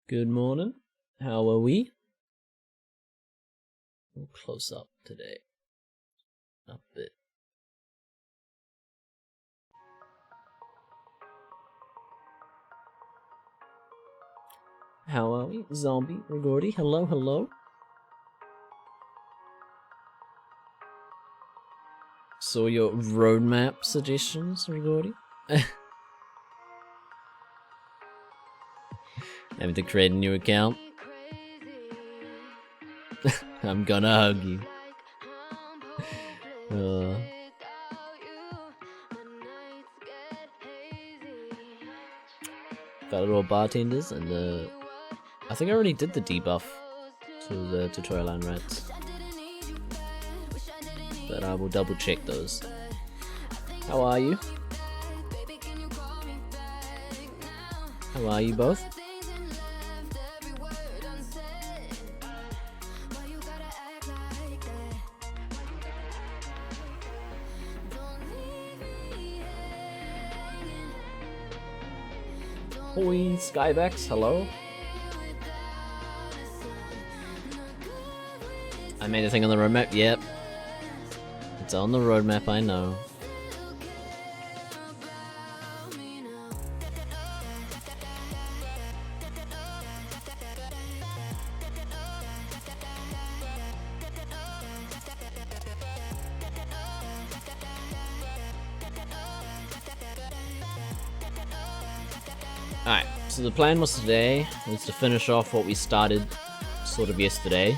Good morning. How are we? We'll close up today. A bit. How are we? Zombie, Rigordy, hello, hello. Saw your roadmap suggestions, Rigordy. Having to create a new account. I'm gonna hug you. Got all bartenders and I think I already did the debuff to the tutorial line rats. But I will double check those. How are you? How are you both? Oi, Skybex, hello. I made a thing on the roadmap, yep. It's on the roadmap, I know. Alright, so the plan was today was to finish off what we started sort of yesterday.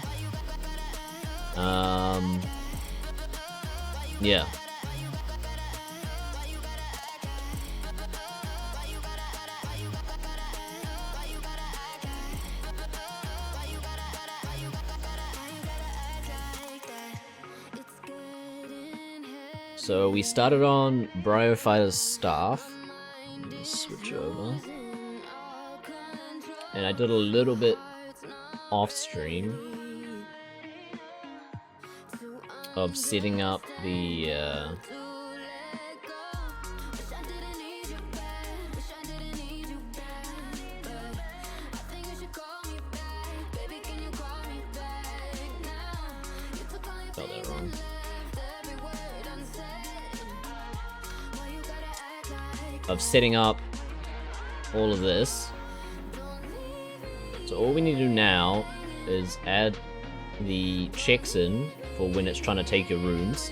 Yeah. So we started on Bryopyta's staff. Switch over. And I did a little bit off stream of setting up the spelled that wrong. Of setting up all of this. So all we need to do now is add the checks in for when it's trying to take your runes.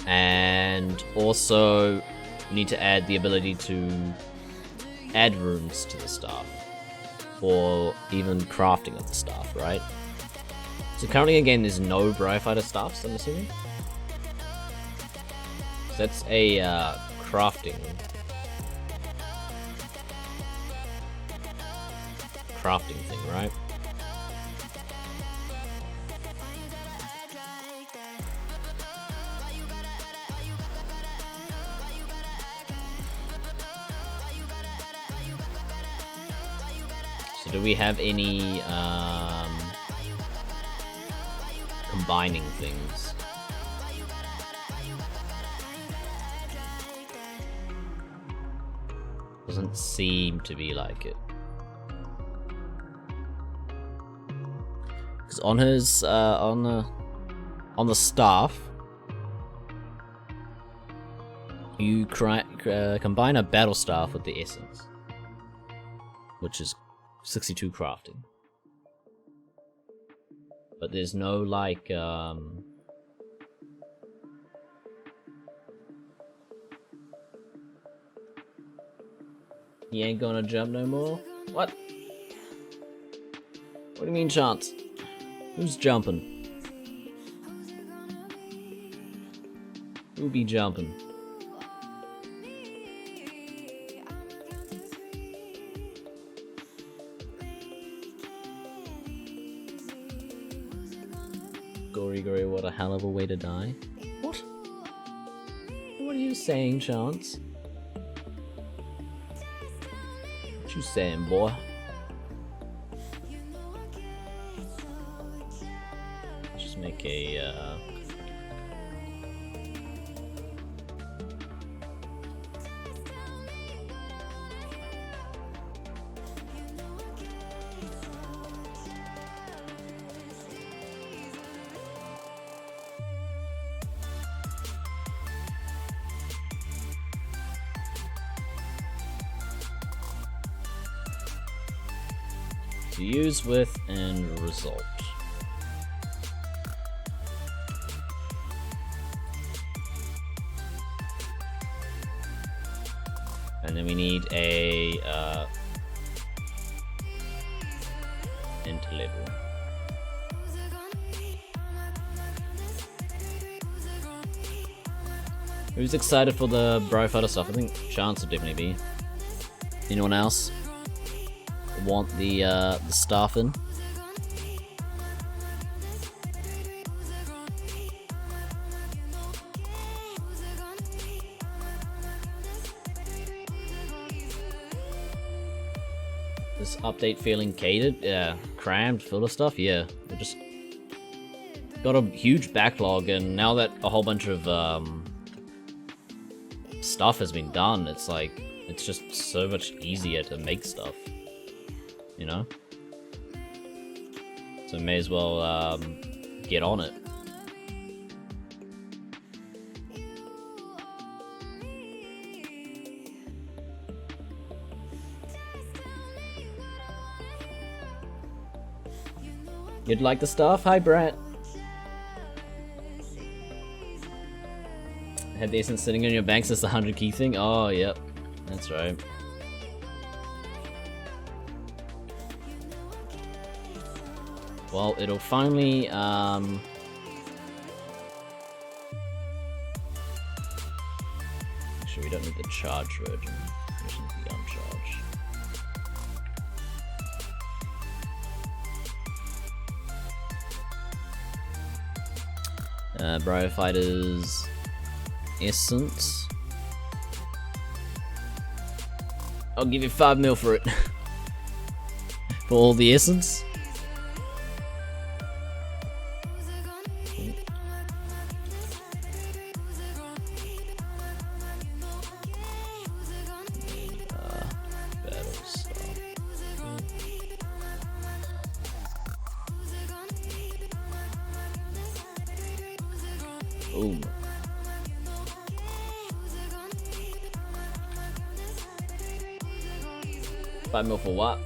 And also you need to add the ability to add runes to the staff. Or even crafting of the staff, right? So currently again there's no Bryopyta staffs, I'm assuming. So that's a crafting thing, right? So do we have any combining things? Doesn't seem to be like it. Because on his on the staff, you combine a battle staff with the essence, which is 62 crafting. But there's no like you ain't gonna jump no more? What? What do you mean, Chance? Who's jumping? Who be jumping? Gory, what a hell of a way to die. What? What are you saying, Chance? What you saying, boy? Just make a to use with end result. And then we need a int level. Who's excited for the Bryopyta stuff? I think Chance would definitely be. Anyone else want the staff in? This update feeling catered? Yeah. Crammed, full of stuff? Yeah. We just got a huge backlog, and now that a whole bunch of stuff has been done, it's like, it's just so much easier to make stuff, you know? So may as well get on it. You'd like the stuff? Hi, Brett. Had the essence sitting in your bank since the 100 key thing? Oh, yep. That's right. Well, it'll finally, actually, we don't need the charge version. We just need the uncharge. Bryopyta's essence. I'll give you 5 mil for it. For all the essence. Battle stuff. Boom. $5 mil for what?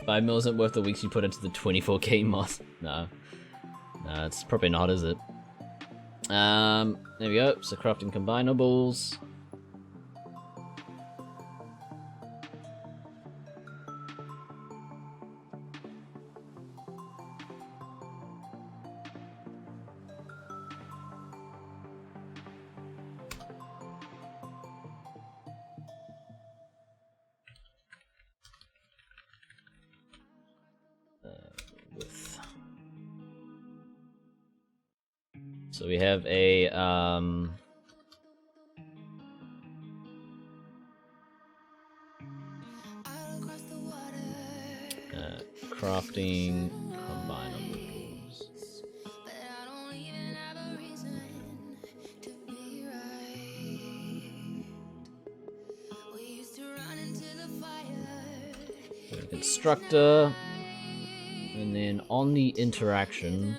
5 mil isn't worth the weeks you put into the 24k mod. No. No, it's probably not, is it? There we go. So crafting combinables. So we have a crafting combinables. Constructor, and then on the interaction.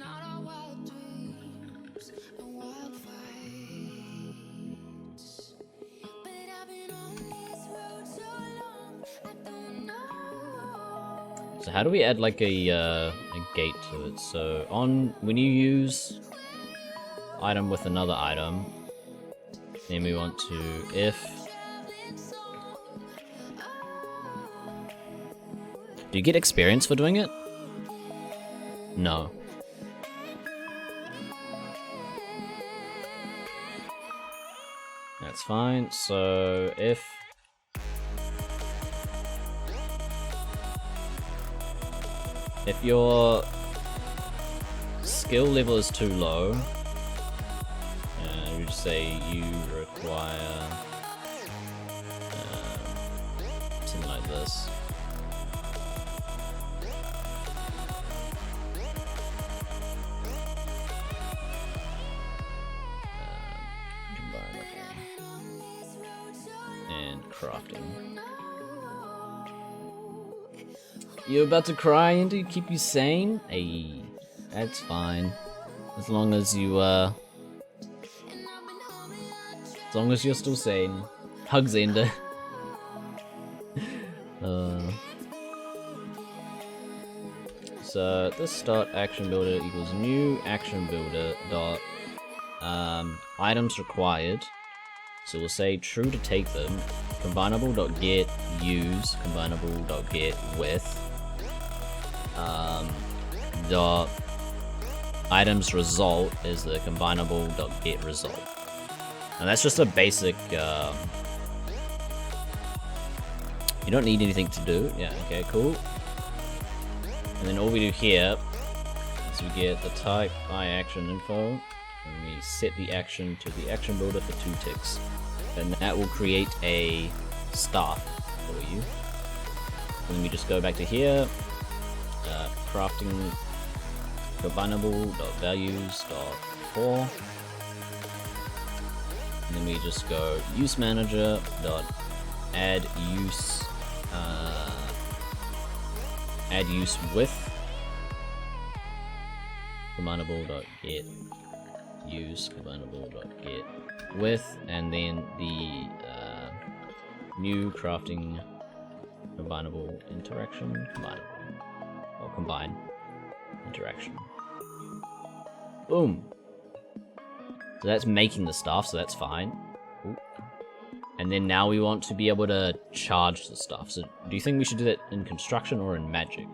So how do we add like a gate to it? So when you use item with another item, then we want to if. Do you get experience for doing it? No. That's fine. So if your skill level is too low, we just say you require something like this. And crafting. You're about to cry and to keep you sane? Hey, that's fine. As long as you, as long as you're still sane. Hugs, Ender. So this dot action builder equals new action builder dot items required. So we'll say true to take them. Combinable dot get use. Combinable dot get with. Dot items result is the combinable dot get result. And that's just a basic. You don't need anything to do. Yeah. Okay. Cool. And then all we do here is we get the type by action info, and we set the action to the action builder for 2 ticks, and that will create a staff for you. And then we just go back to here, crafting combinable.values.for, and then we just go use manager dot add use with combinable.get use combinable.get with, and then the new crafting combinable interaction combine interaction. Boom. So that's making the stuff, so that's fine. Ooh. And then now we want to be able to charge the stuff. So do you think we should do that in construction or in magic?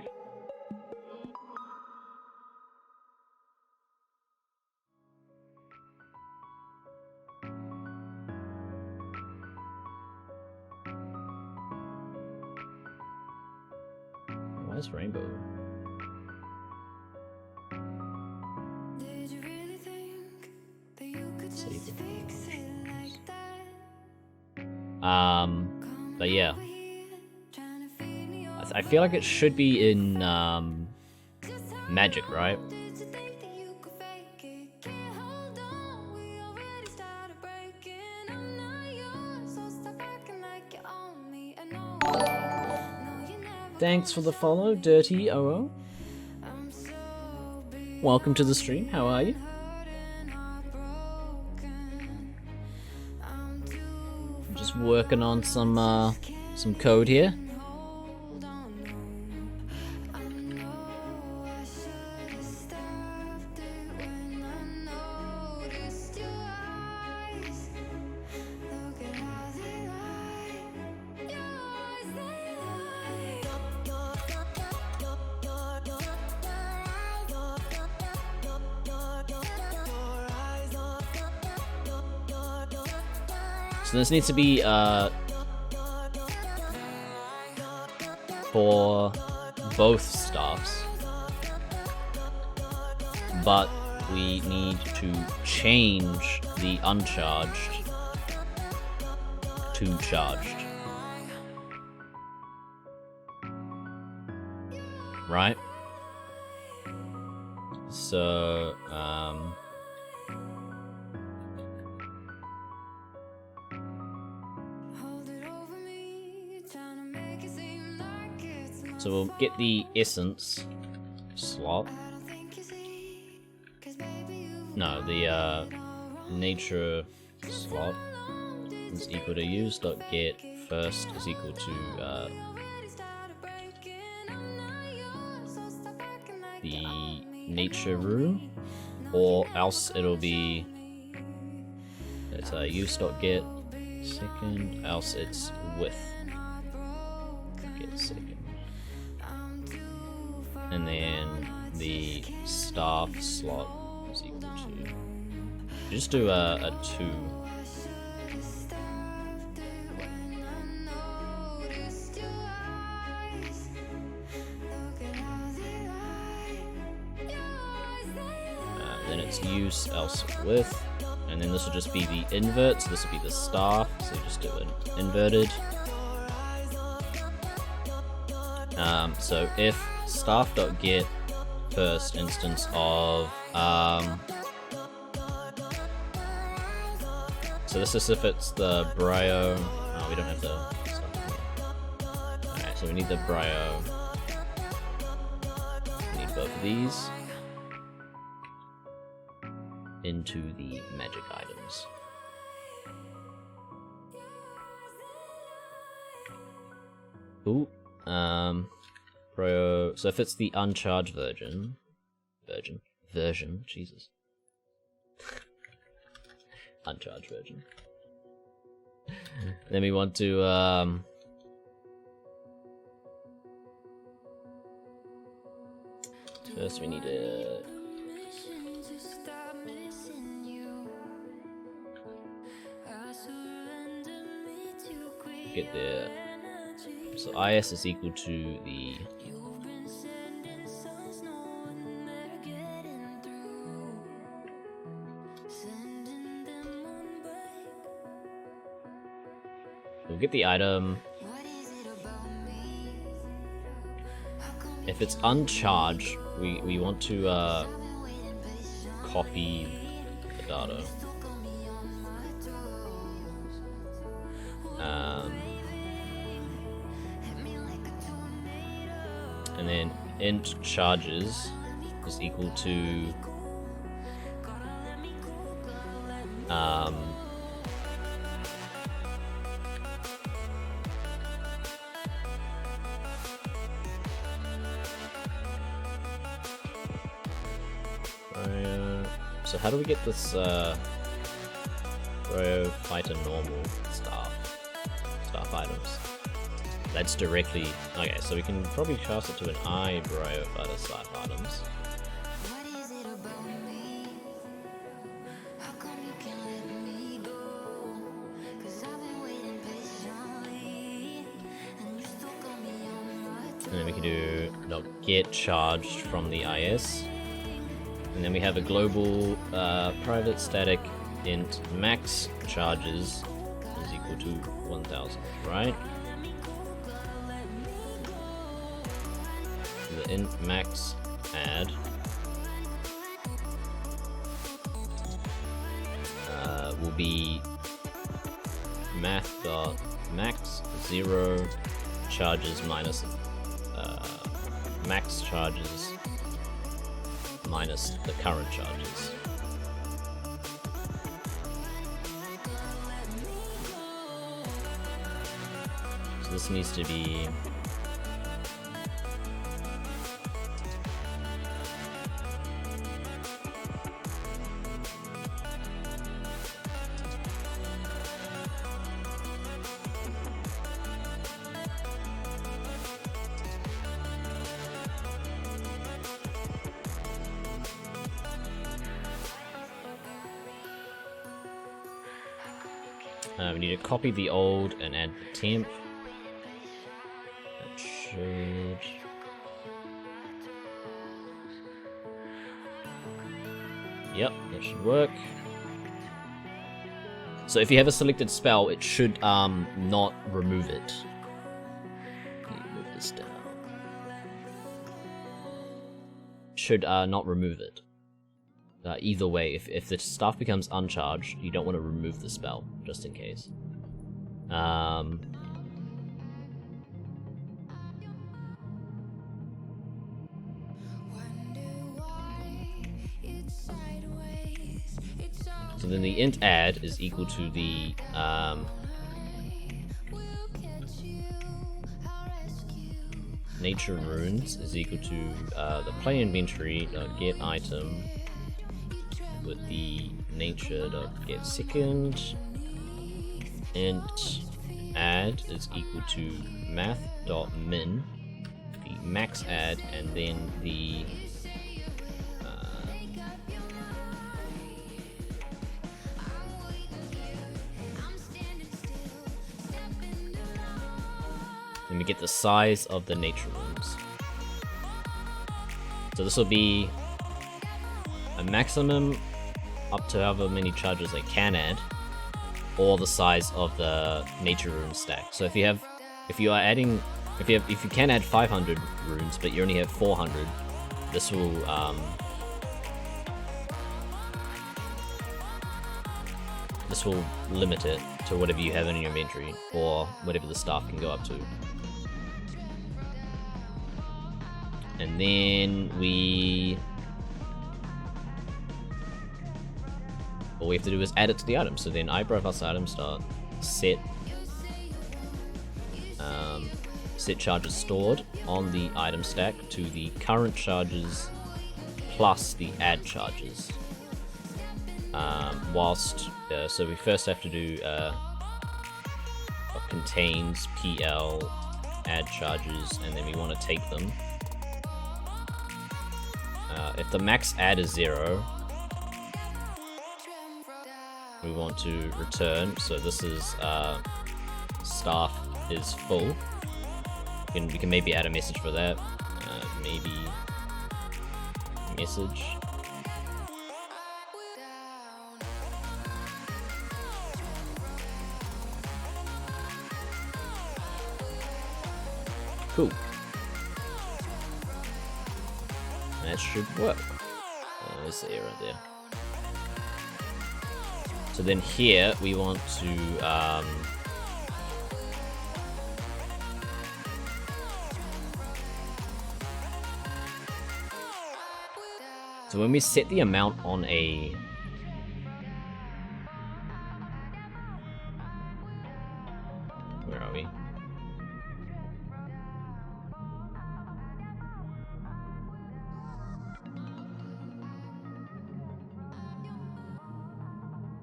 Why is rainbow? Did you really think that you could just fix it like that? But yeah. I feel like it should be in magic, right? Thanks for the follow, Dirty OO. Welcome to the stream. How are you? I'm just working on some code here. So this needs to be for both staffs, but we need to change the uncharged to charged. Right? So, so we'll get the essence slot. No, the nature slot is equal to use.get first is equal to the nature rune, or else it'll be it's use.get second, else it's with get second. And then the staff slot is equal to just do a 2. Then it's use else with, and then this will just be the invert, so this will be the staff, so you just do it inverted. So if staff.get first instance of so this is if it's the Bryo. Oh, we don't have the stuff here. Alright, so we need the Bryo. We need both of these into the magic items. Ooh, Pro. So if it's the uncharged version, Jesus, uncharged version. Then we want to first we need to get there. So IS is equal to the we'll get the item. If it's uncharged, we want to copy the data. And then int charges is equal to so how do we get this Bryopyta normal staff items? That's directly okay, so we can probably cast it to an I Bryopyta staff items. And then we can do get charged from the IS. And then we have a global private static int max charges is equal to 1000, right? So the int max add will be math.max 0 charges minus max charges minus the current charges. So this needs to be we need to copy the old and add the temp. That should... Yep, that should work. So if you have a selected spell, it should not remove it. Let me move this down. Should not remove it. Either way, if the staff becomes uncharged, you don't want to remove the spell, just in case. So then the int add is equal to the nature runes is equal to the play inventory get item with the nature.get second, int add is equal to math.min, the max add, and then the then we get the size of the nature runes. So this will be a maximum up to however many charges I can add, or the size of the nature rune stack. So if you can add 500 runes, but you only have 400, this will limit it to whatever you have in your inventory, or whatever the staff can go up to. And then all we have to do is add it to the item. So then iBrow plus item start set set charges stored on the item stack to the current charges plus the add charges. So we first have to do what contains PL add charges, and then we want to take them. If the max add is 0, we want to return. So this is staff is full. We can maybe add a message for that. Maybe message. Cool. That should work. There's the error there. So then here we want to so when we set the amount on a where are we?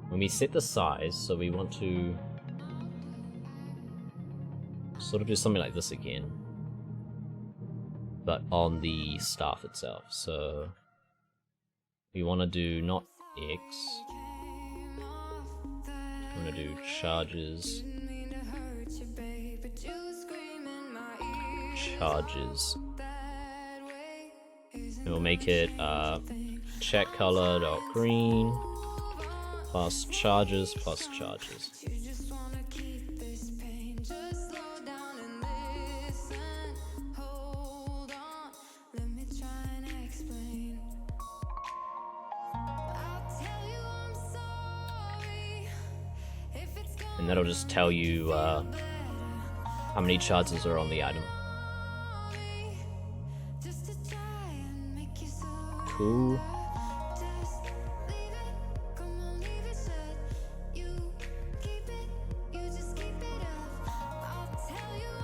When we set the size, so we want to sort of do something like this again, but on the staff itself. So we want to do not X, we want to do charges, and we'll make it check color dot green plus charges plus charges. And that'll just tell you how many charges are on the item. Cool.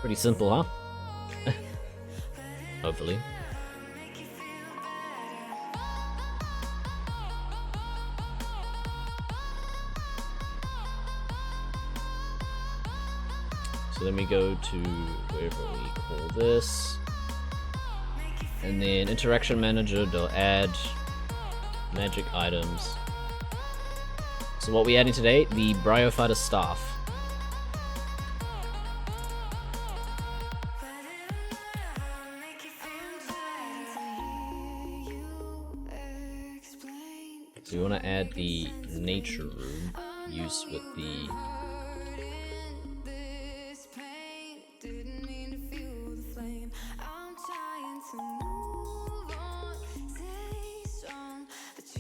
Pretty simple, huh? Hopefully. So then we go to wherever we call this, and then interaction manager add magic items. So what we adding today? The Bryopyta staff. So we want to add the nature rune use with the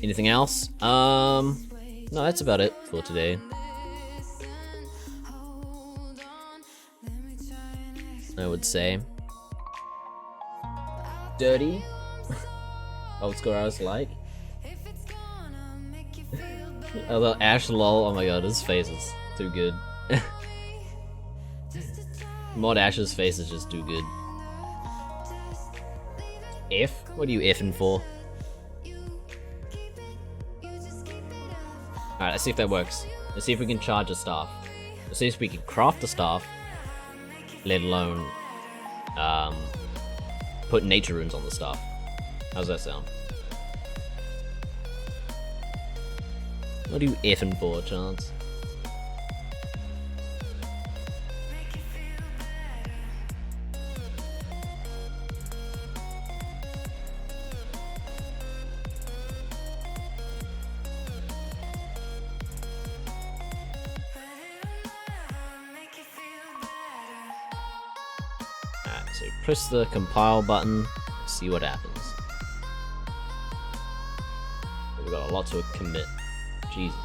anything else? No, that's about it for today. I would say. Dirty. Old school I was like. Although Ash lol, oh my god, his face is too good. Mod Ash's face is just too good. F? What are you F'ing for? Alright, let's see if that works. Let's see if we can charge a staff. Let's see if we can craft a staff, let alone put nature runes on the staff. How's that sound? What are you effing for, Chance? Alright, so press the compile button, see what happens. We've got a lot to commit. Jesus.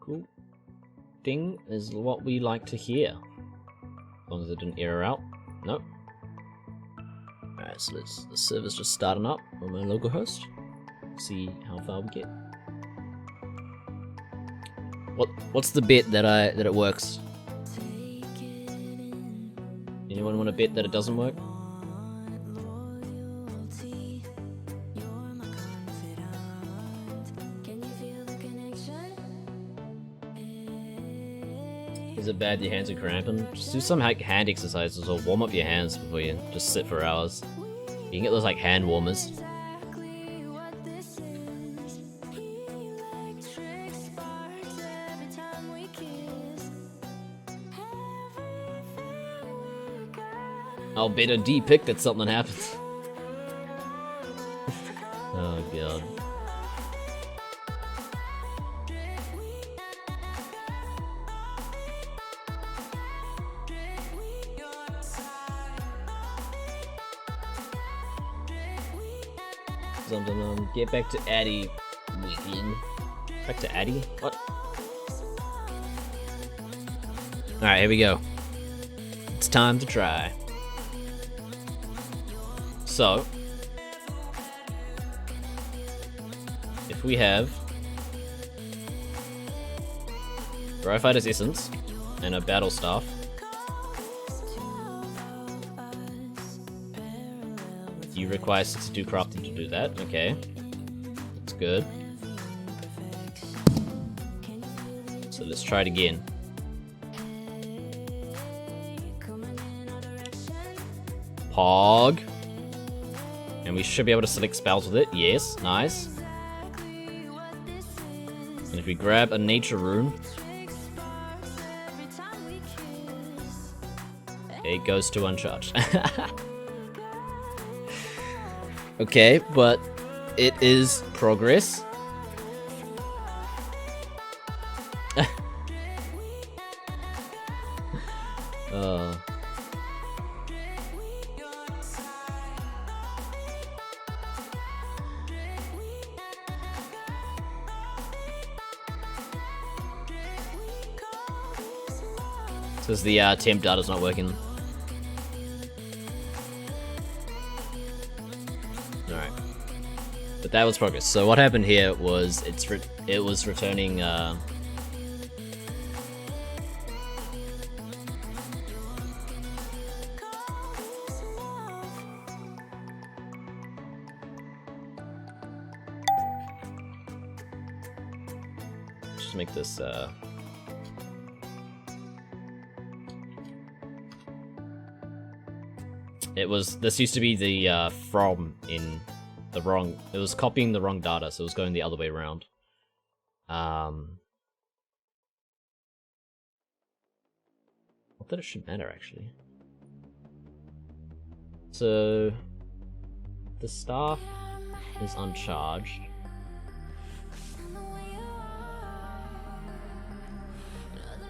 Cool. Ding is what we like to hear. As long as it didn't error out. Nope. Alright, so the server's just starting up on my local host. See how far we get. What's the bet that it works? Anyone want to bet that it doesn't work? Is it bad your hands are cramping? Just do some hand exercises or warm up your hands before you just sit for hours. You can get those like hand warmers. I'll bet a D pick that something happens. Oh god. Get back to Addy weekend. Back to Addy? What? Alright, here we go. It's time to try. So, if we have Bryopyta's Essence and a Battle Staff, you require 62 crafting to do that, okay. That's good. So let's try it again. Pog. And we should be able to select spells with it. Yes, nice. And if we grab a nature rune, it goes to uncharged. Okay, but it is progress. Says the temp data's not working. Alright. But that was progress. So what happened here was it was returning just make this this used to be the from in the wrong, it was copying the wrong data, so it was going the other way around. Not that it should matter actually. So the staff is uncharged.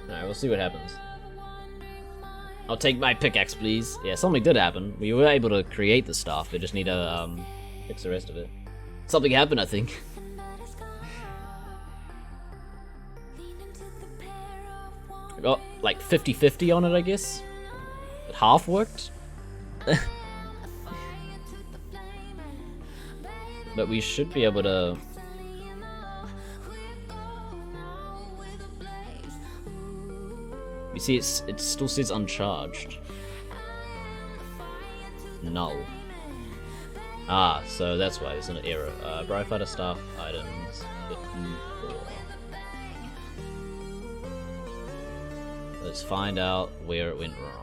Alright, we'll see what happens. I'll take my pickaxe, please. Yeah, something did happen. We were able to create the stuff. We just need to fix the rest of it. Something happened, I think. I got like 50-50 on it, I guess. It half worked. But we should be able to... You see, it still says uncharged. Null. Ah, so that's why there's an error. Bryopyta staff items 54. Let's find out where it went wrong.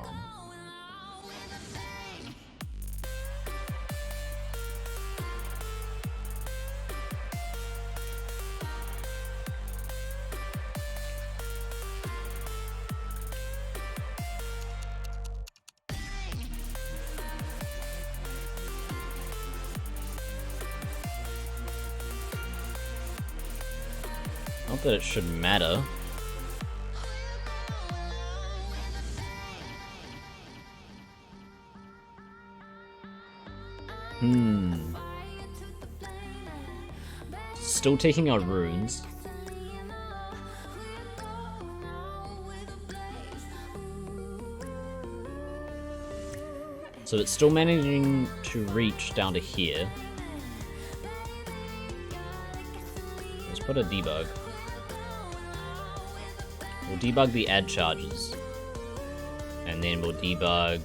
Not that it should matter. Still taking our runes. So it's still managing to reach down to here. Let's put a debug. We'll debug the add charges. And then we'll debug...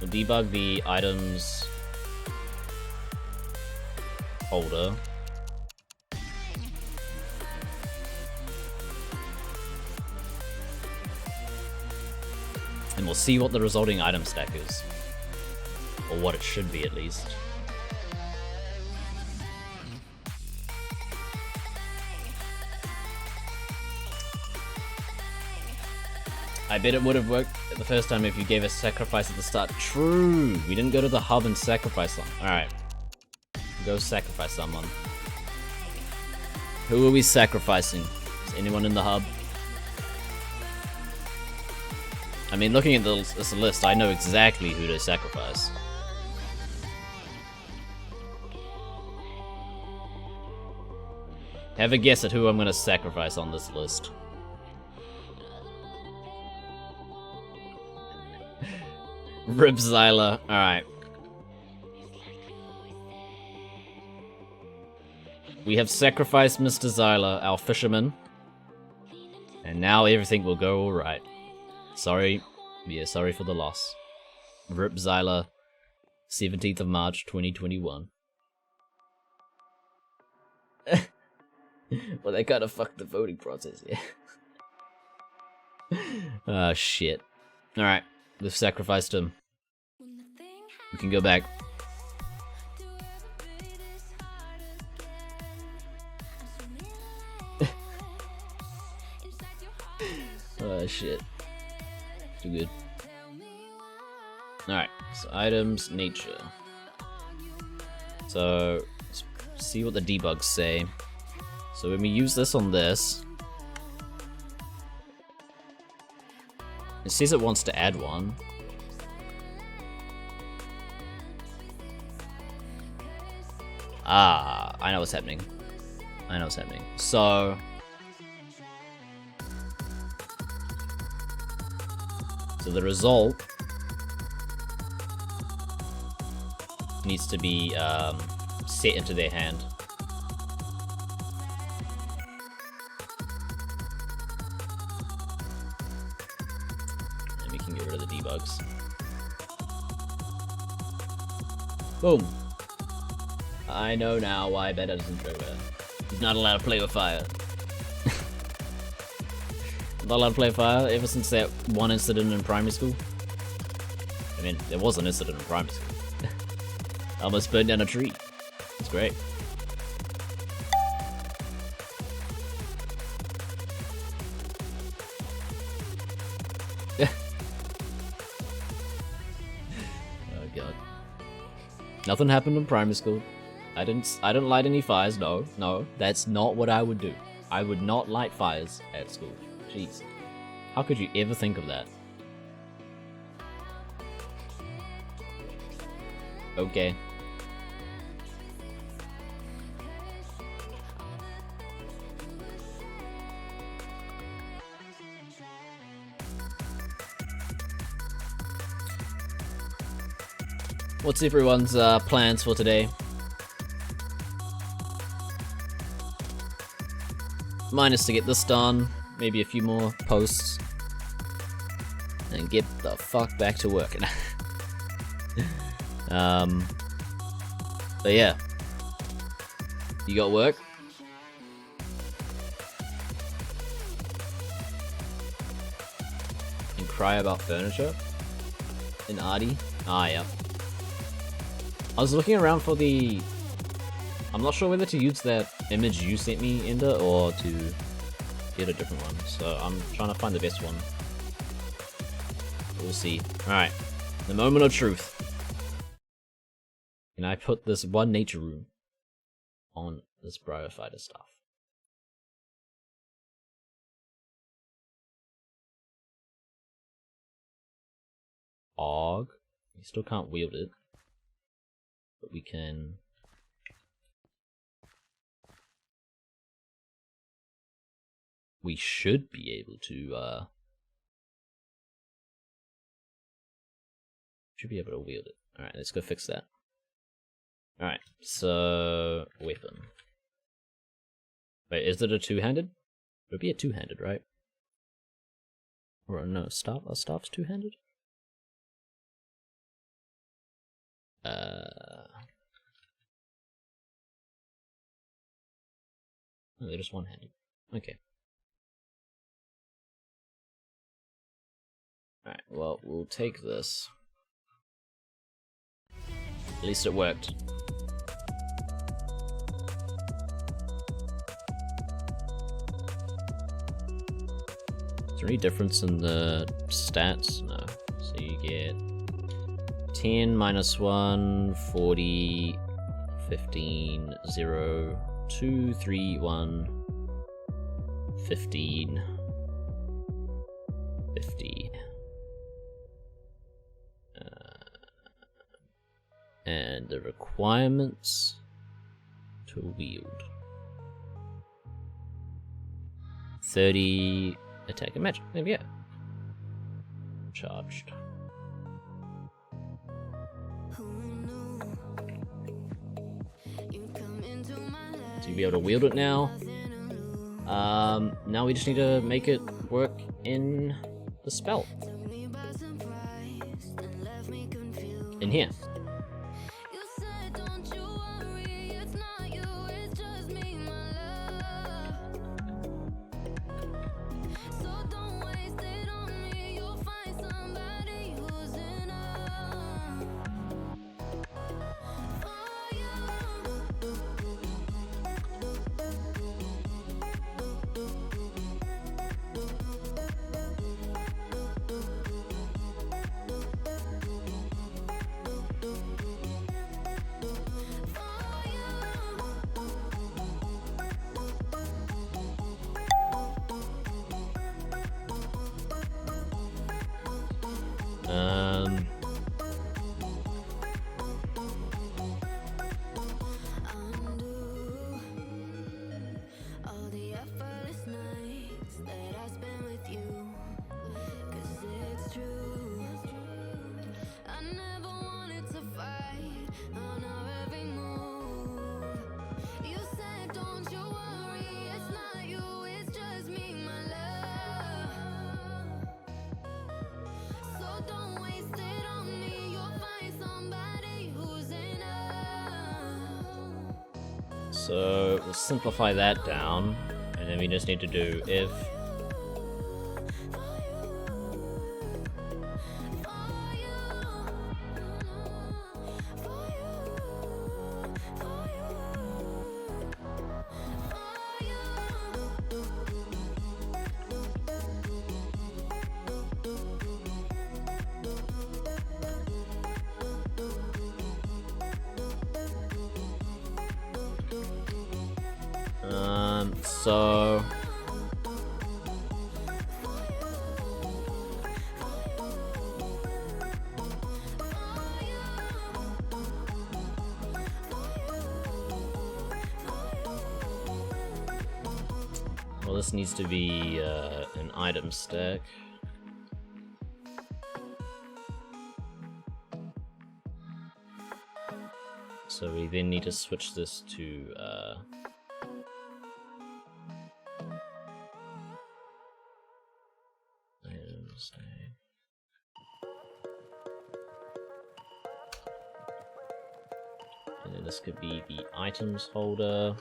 we'll debug the items folder. And we'll see what the resulting item stack is. Or what it should be, at least. I bet it would have worked the first time if you gave us sacrifice at the start. True! We didn't go to the hub and sacrifice them. Alright. Go sacrifice someone. Who are we sacrificing? Is anyone in the hub? I mean, looking at this list, I know exactly who to sacrifice. Have a guess at who I'm gonna sacrifice on this list. Rip Zyla. Alright. We have sacrificed Mr. Zyla, our fisherman. And now everything will go alright. Sorry. Yeah, sorry for the loss. Rip Zyla, 17th of March, 2021. Well, they kind of fucked the voting process, yeah. Ah, shit. Alright, we've sacrificed him. We can go back. Oh, shit. Too good. Alright, so items, nature. So, let's see what the debugs say. So when we use this on this, it says it wants to add one. Ah, I know what's happening. I know what's happening. So the result needs to be set into their hand. And we can get rid of the debugs. Boom. I know now why Beta doesn't trigger. He's not allowed to play with fire. Not allowed to play fire ever since that one incident in primary school. I mean, there was an incident in primary school. I almost burned down a tree. It's great. Oh god. Nothing happened in primary school. I didn't light any fires. No, that's not what I would do. I would not light fires at school. Jeez. How could you ever think of that? Okay. What's everyone's plans for today? Mine is to get this done, maybe a few more posts, and get the fuck back to work. But yeah. You got work? And cry about furniture? In Artie? Ah, yeah. I was looking around for the... I'm not sure whether to use that image you sent me, Ender, or to get a different one. So I'm trying to find the best one. We'll see. Alright. The moment of truth. Can I put this one nature room on this Bryopyta stuff? Og. We still can't wield it. But we can... we should be able to wield it. Alright, let's go fix that. Alright, so weapon. Wait, is it a two-handed? It would be a two-handed, right? Or no, staff's two-handed? No, they're just one-handed. Okay. Alright, well, we'll take this. At least it worked. Is there any difference in the stats? No. So you get 10, -1, 40, 15, 0, 2, 3, 1, 15, 50. And the requirements to wield. 30 attack and magic. Maybe, yeah. Charged. So you'll be able to wield it now. Now we just need to make it work in the spell. In here. So we'll simplify that down, and then we just need to do if so well, this needs to be an item stack. So we then need to switch this to and then this could be the items holder.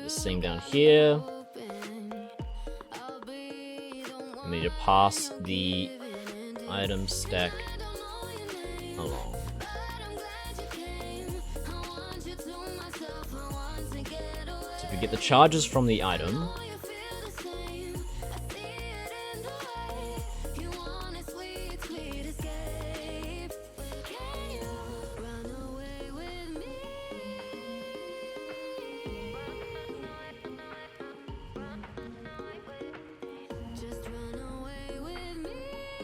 Thing down here. I need to pass the item stack along. So if we get the charges from the item,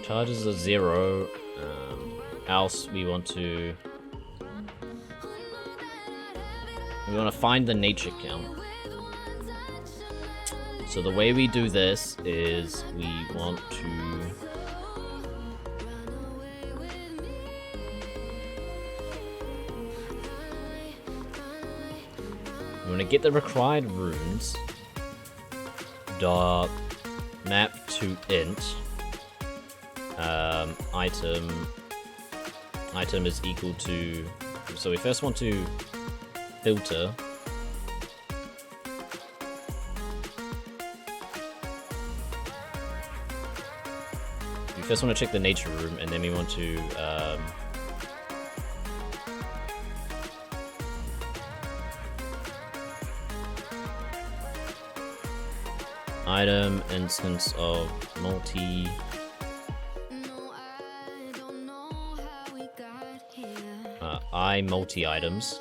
Charges are 0. Else we want to find the nature count. So the way we do this is we want to get the required runes. Dot map to int. Item is equal to. So we first want to filter. We first want to check the nature room, and then we want to item instance of multi. Multi items.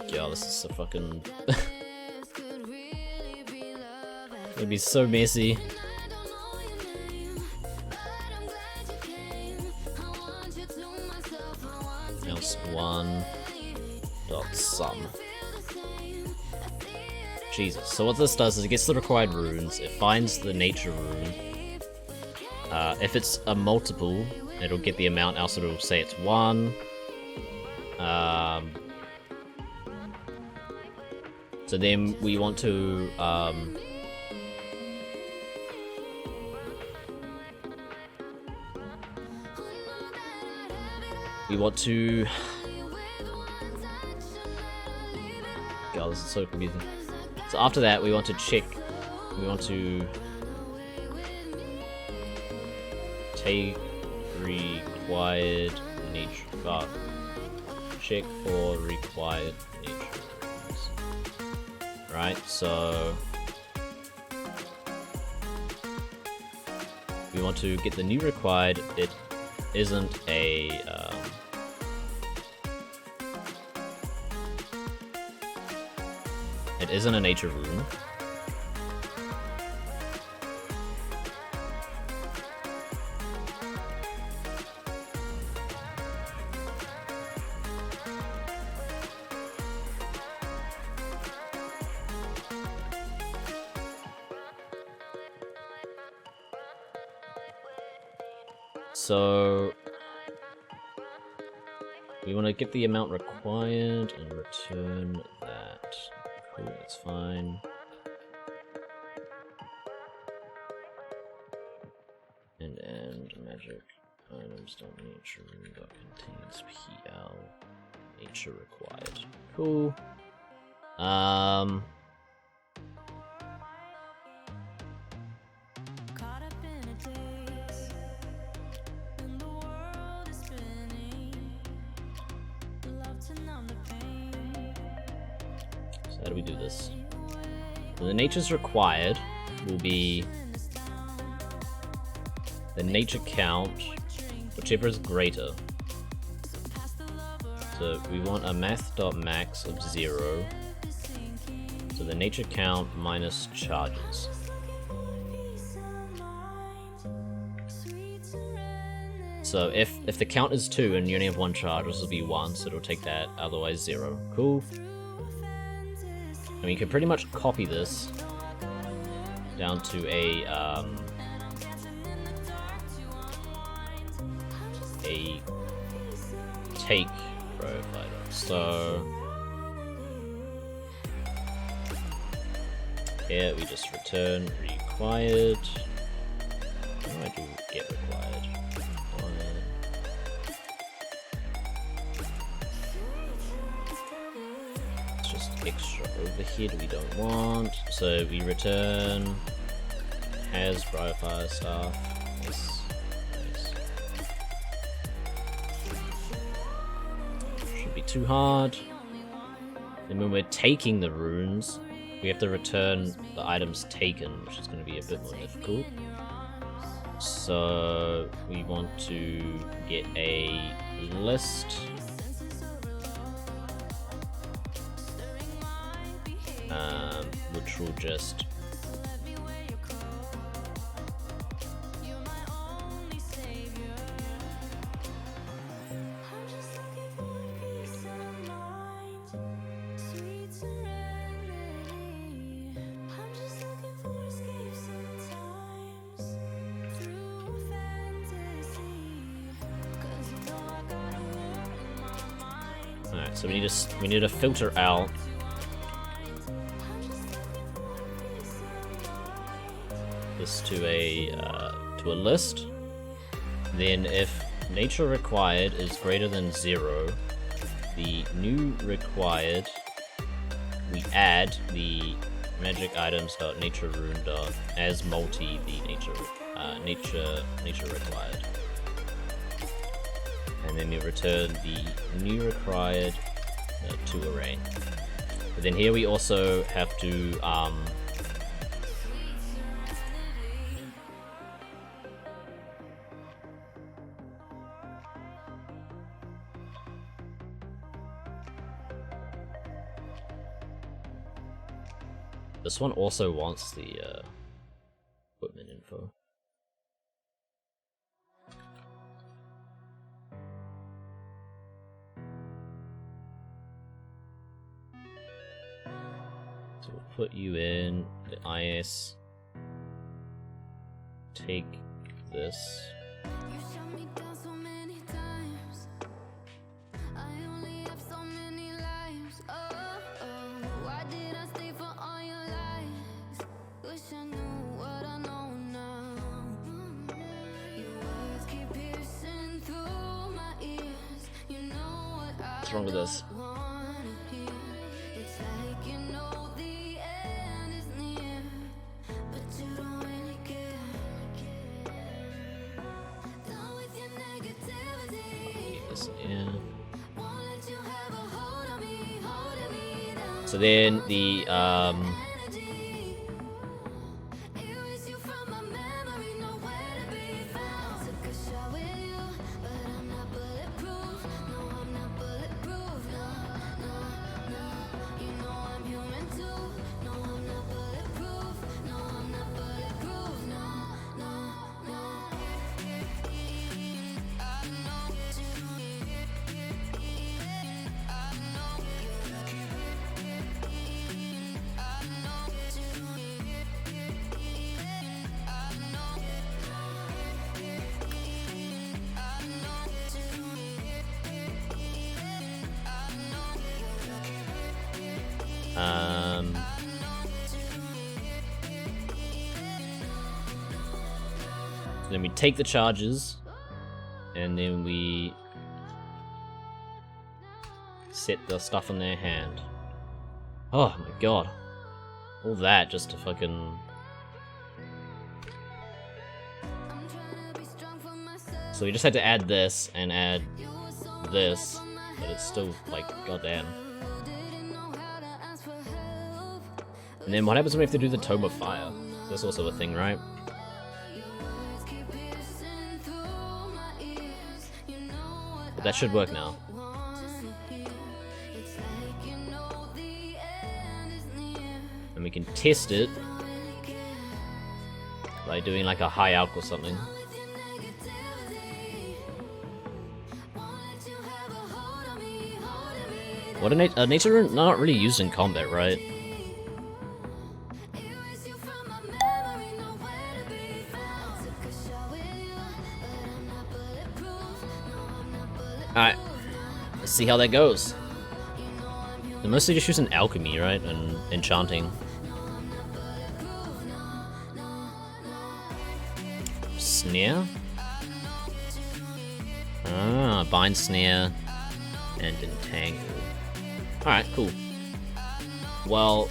Yeah, this is so fucking. It'd be so messy. Else 1 dot sum. Jesus. So what this does is it gets the required runes. It finds the nature rune. If it's a multiple, it'll get the amount, else it'll say it's 1. So then we want to God, this is so confusing. So after that, we want to check. We want to take required nature. Check for required nature runes. Right, so we want to get the new required. It isn't a nature rune. So we want to get the amount required and return that. Cool, that's fine. And magic items dot nature rune dot contains PL nature required. Cool. How do we do this? So the nature's required will be the nature count, whichever is greater. So we want a math.max of 0. So the nature count minus charges. So if the count is 2 and you only have 1 charge, this will be 1, so it'll take that, otherwise 0. Cool. And we can pretty much copy this down to a take Bryopyta. So here we just return required. How do I do get required? It's just extra overhead we don't want. So we return has Bryopyta stuff. Yes. Too hard. And when we're taking the runes, we have to return the items taken, which is going to be a bit more difficult. So we want to get a list. which will just Alright, so we need to filter out this to a list. Then if nature required is greater than 0, the new required, we add the magic items dot nature rune dot as multi the nature required. And then we return the new required to array. But then here we also have to this one also wants the equipment info. So we'll put you in the IS. Take this. What's wrong with this? So then the then we take the charges, and then we set the stuff in their hand. Oh my god. All that just to fucking... So we just had to add this and add this, but it's still like, goddamn. And then what happens when we have to do the Tome of Fire? That's also a thing, right? But that should work now. And we can test it by doing like a high alch or something. What a nature rune not really used in combat, right? Alright, let's see how that goes. They're mostly just using alchemy, right? And enchanting. Snare? Ah, bind, snare, and entangle. Alright, cool. Well,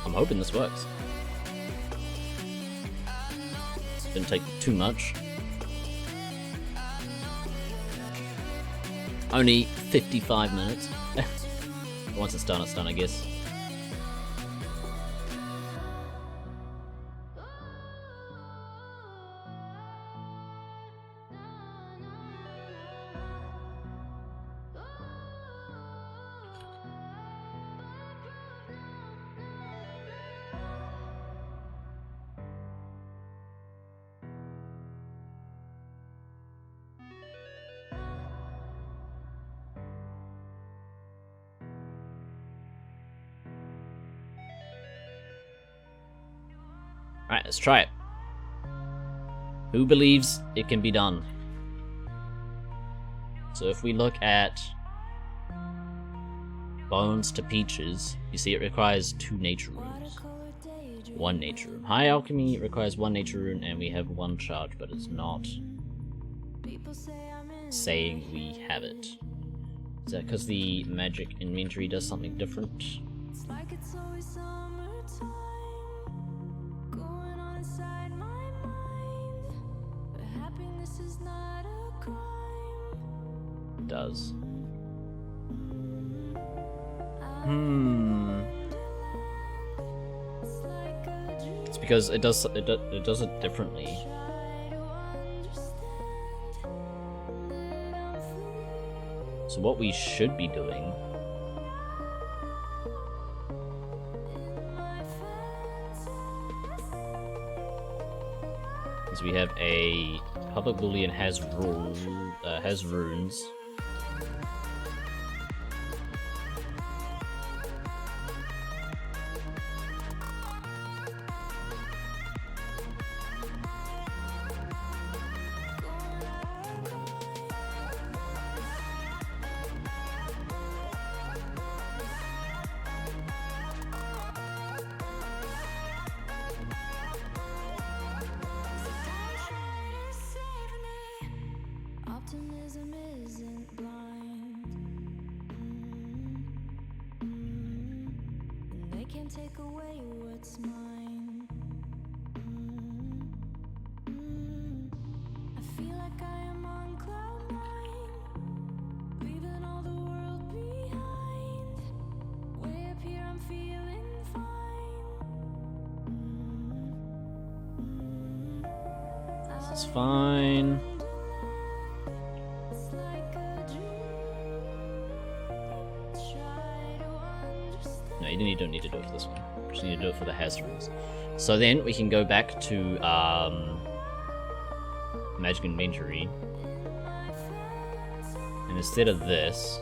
I'm hoping this works. Didn't take too much. Only 55 minutes. Once it's done, I guess. Alright, let's try it. Who believes it can be done? So if we look at Bones to Peaches, you see it requires 2 nature runes. 1 nature rune. High Alchemy requires 1 nature rune, and we have 1 charge, but it's not saying we have it. Is that because the magic inventory does something different? It's like it's always summertime, going on inside my mind. But happiness is not a crime. It does. It's like a dream. It's because it does it differently. Try to understand that I'm free. So what we should be doing My fantasy. is we have a public boolean has runes. Optimism isn't blind, and they can't take away what's mine. I feel like I am on cloud 9, leaving all the world behind. Way up here, I'm feeling fine. It's fine. It's like a dream. Try to understand. No, you don't need to do it for this one. You just need to do it for the has runes. So then we can go back to magic inventory, and instead of this,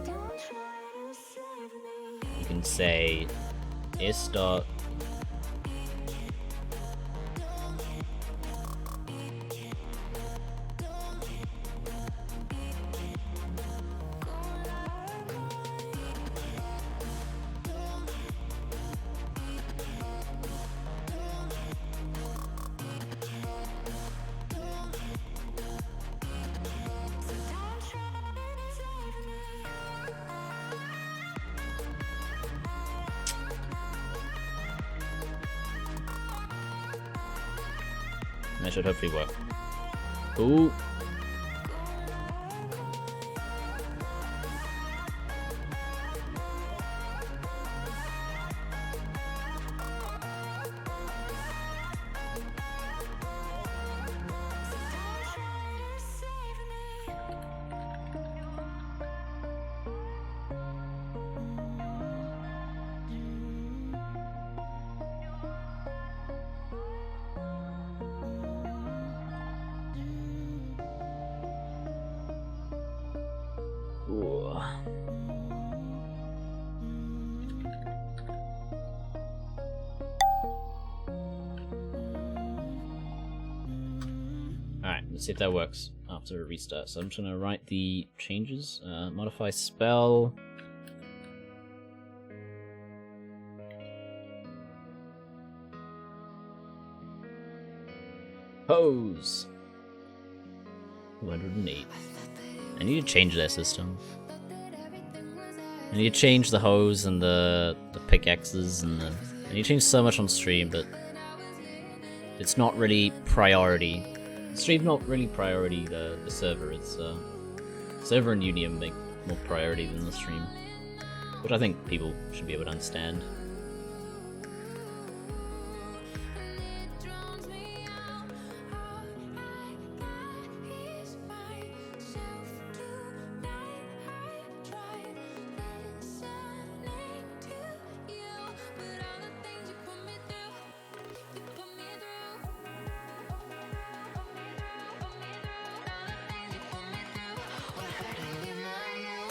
Don't try to save me. you can say s dot Don't try to save me. and that should hopefully work. Ooh. Don't try to save me. Ooh. Alright, let's see if that works after a restart. So I'm just gonna write the changes. Modify spell. Hose. 208. I need to change that system. I need to change the hose and the pickaxes and the... I need to change so much on stream, but it's not really priority. Stream's not really priority, the server. It's server and Unium make more priority than the stream, which I think people should be able to understand. Drones me out. He's myself tonight. I tried listening to you, but all the things you put me through, you put me through. All the things you put me through, what hurting you, not you.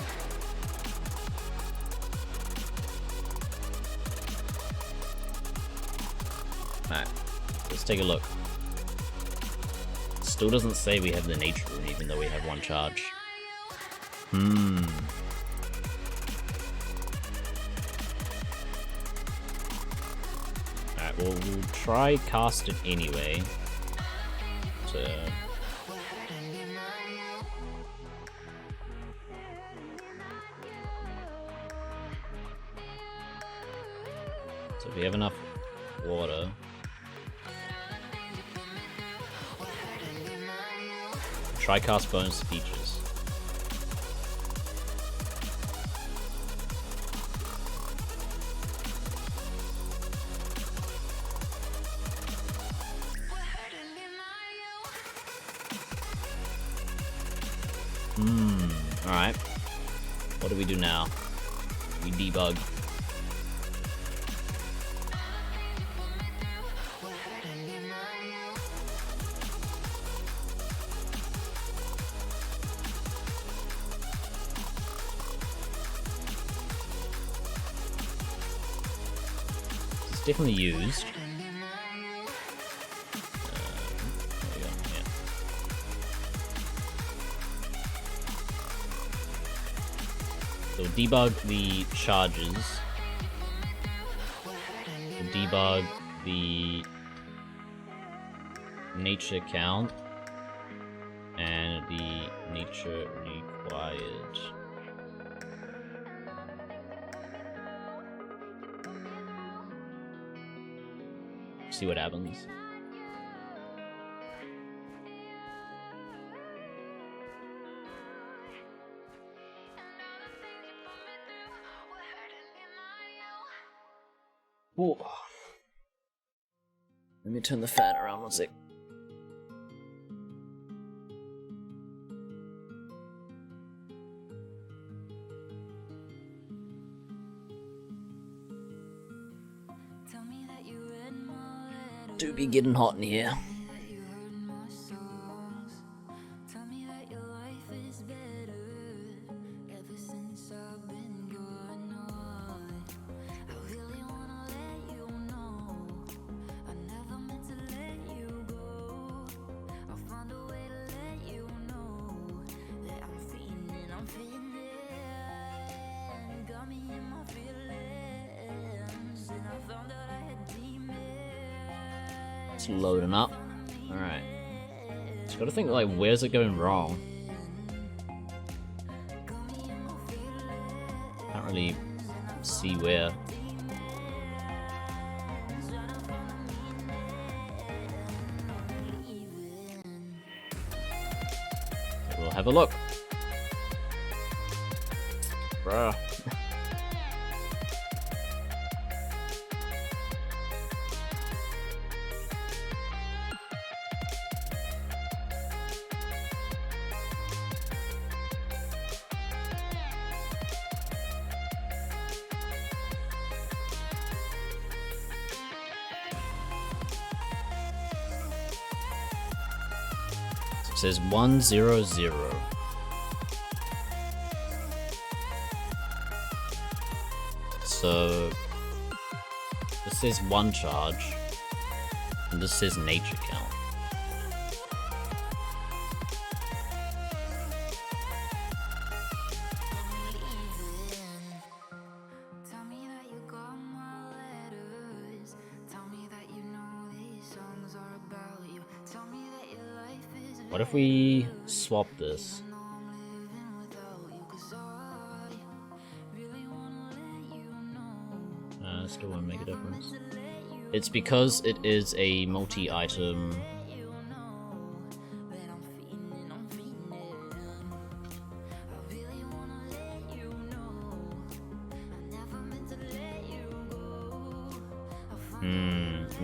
take a look. Still doesn't say we have the nature rune, even though we have 1 charge. Alright, well, we'll try cast it anyway. So if we have enough water. Try cast bonus features. Alright. What do we do now? We debug. It's definitely used. There we go, yeah. So we'll debug the charges. We'll debug the nature count and the nature required. See what happens. Whoa. Let me turn the fan around 1 sec. Do be getting hot in here. It's loading up. Alright. Just gotta think, like, where's it going wrong? Can't really see where. Okay, we'll have a look. Bruh. It says 100. So this says 1 charge, and this says nature count. What if we swap this? Still won't make a difference. It's because it is a multi-item.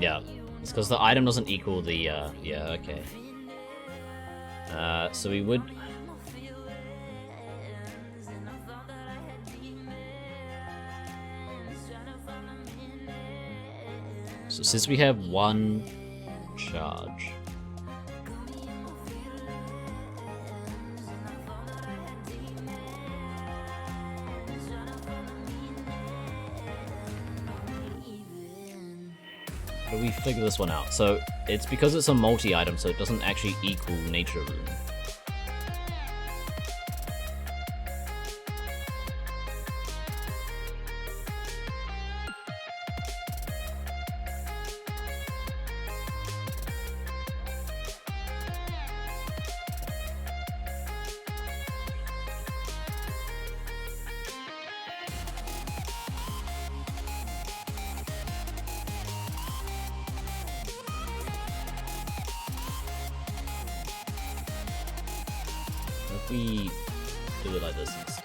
Yeah. It's because the item doesn't equal the, yeah, okay. So we would... So since we have 1 charge... do we figure this one out? So it's because it's a multi-item, so it doesn't actually equal nature rune. If we do it like this instead.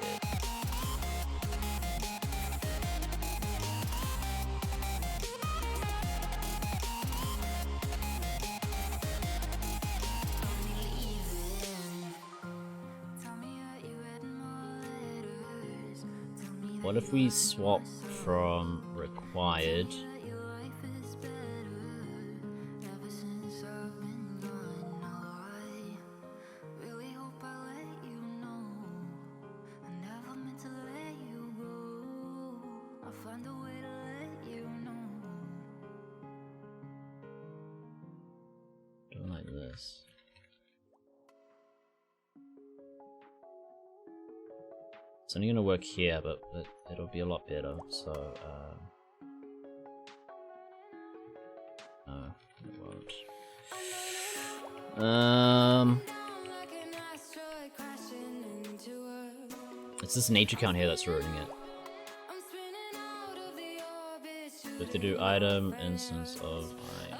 What if we swap from required? Like this. It's only gonna work here, but it'll be a lot better. So, no, it won't. It's this nature count here that's ruining it. We have to do item instance of I.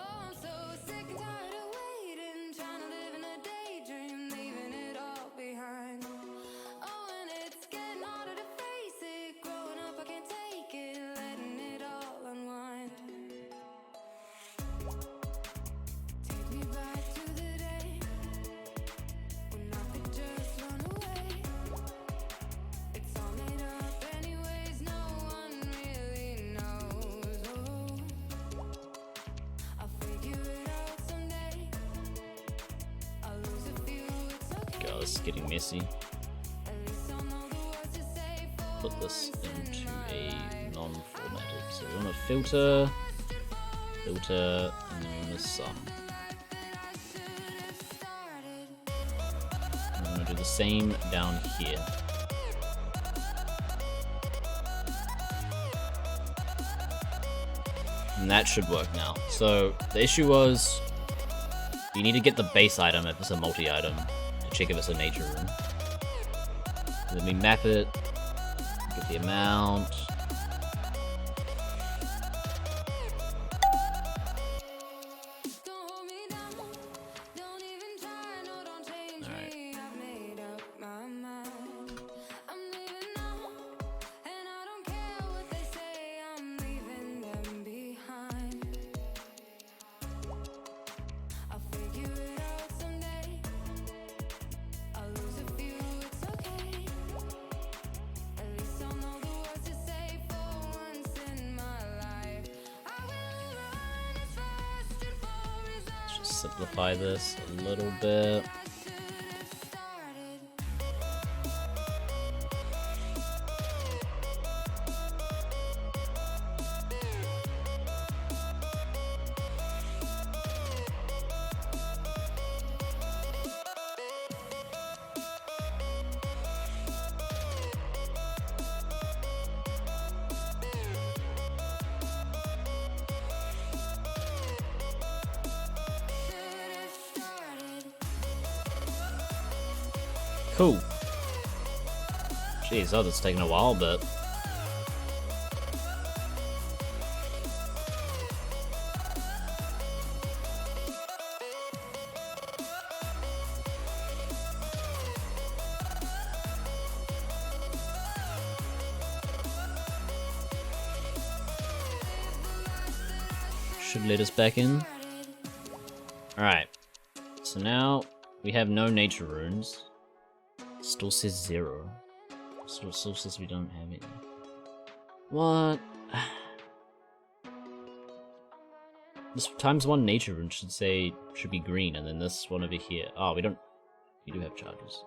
This is getting messy. Put this into a non-formatted. So we want to filter, and then we want to sum. And I'm going to do the same down here. And that should work now. So the issue was you need to get the base item if it's a multi-item. Check if it's a nature rune. Then we map it, get the amount. Alright. Simplify this a little bit. Cool. Jeez, oh, that's taking a while, but should let us back in. Alright. So now we have no nature runes. Still says 0. Still says we don't have any. What? This ×1 nature rune should be green, and then this one over here. Oh, we do have charges.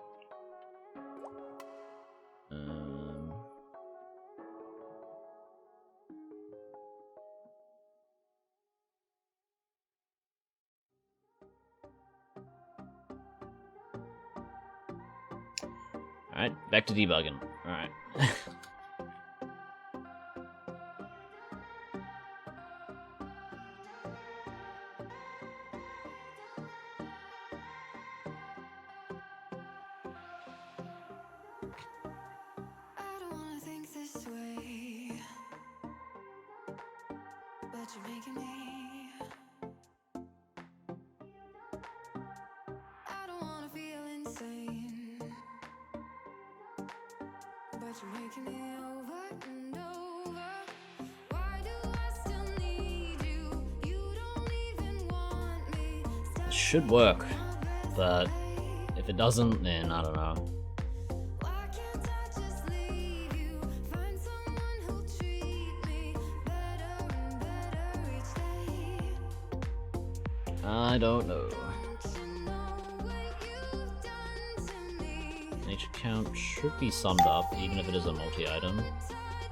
Alright, back to debugging. Alright. I don't wanna think this way, but you're making me. I don't wanna feel insane, but you're making me over and over. Why do I still need you? You don't even want me. It should work, but if it doesn't, then I don't know. Why can't I just leave you? Find someone who'll treat me better and better each day. I don't know. Don't you know what you've done to me? Nature count should be summed up, even if it is a multi-item.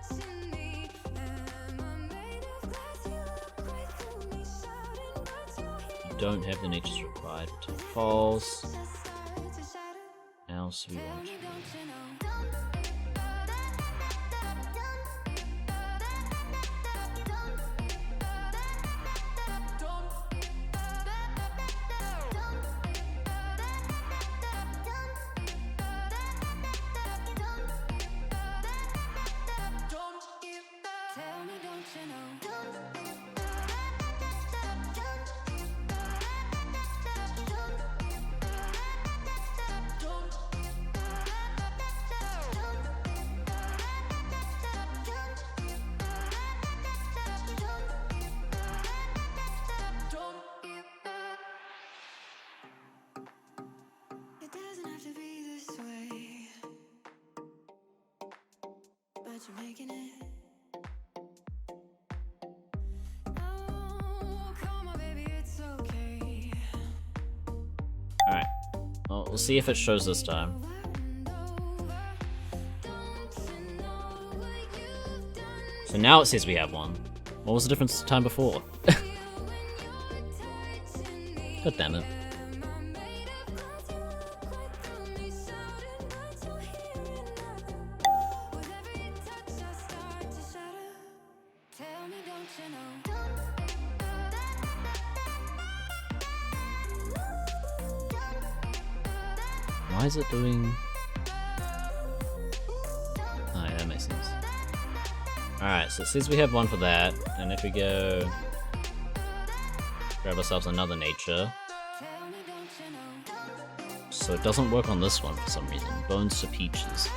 Touching me. Am I made of glass? You look right through me, shouting, but you're here. You don't have the natures required to false. Just start to shatter. Else we Tell want me, to. don't you know? Tell me, don't you know? It doesn't have to be this way, but you're making it. Oh, come on, baby, it's okay. Alright. Well, we'll see if it shows this time. Over and over. Don't you know what you've done? So now it says we have one. What was the difference the time before? Feel when you're touching me. God damn it. Am I made of glass? You look right through me, shouting, but you're hearing nothing. With every touch, I start to shatter. Tell me, don't you know? Why is it doing... Oh yeah, that makes sense. Alright, so it says we have one for that, and if we go... grab ourselves another nature. Tell me, don't you know? So it doesn't work on this one for some reason. Bones to Peaches.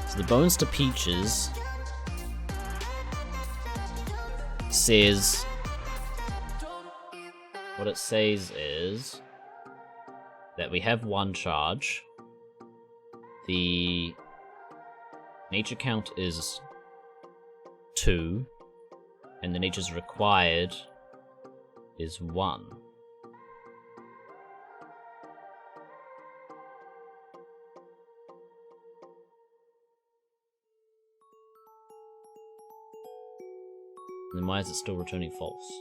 So the Bones to Peaches says... What it says is that we have one charge. The nature count is 2, and the natures required is 1. Then why is it still returning false?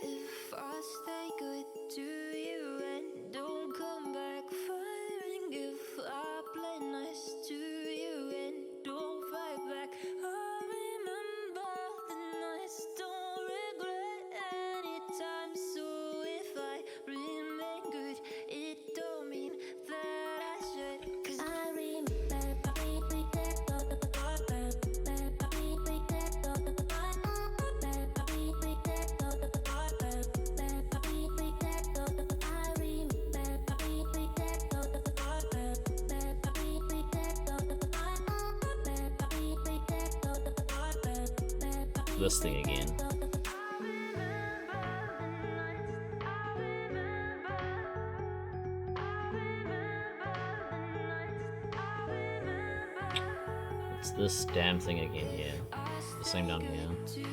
If I stay good to you and don't come back firing, if I play nice to you and don't fight back, I remember the nights, don't regret any time. So if I remain good, it don't mean that I should. 'Cause I This thing again. It's this damn thing again here. The same down here. to you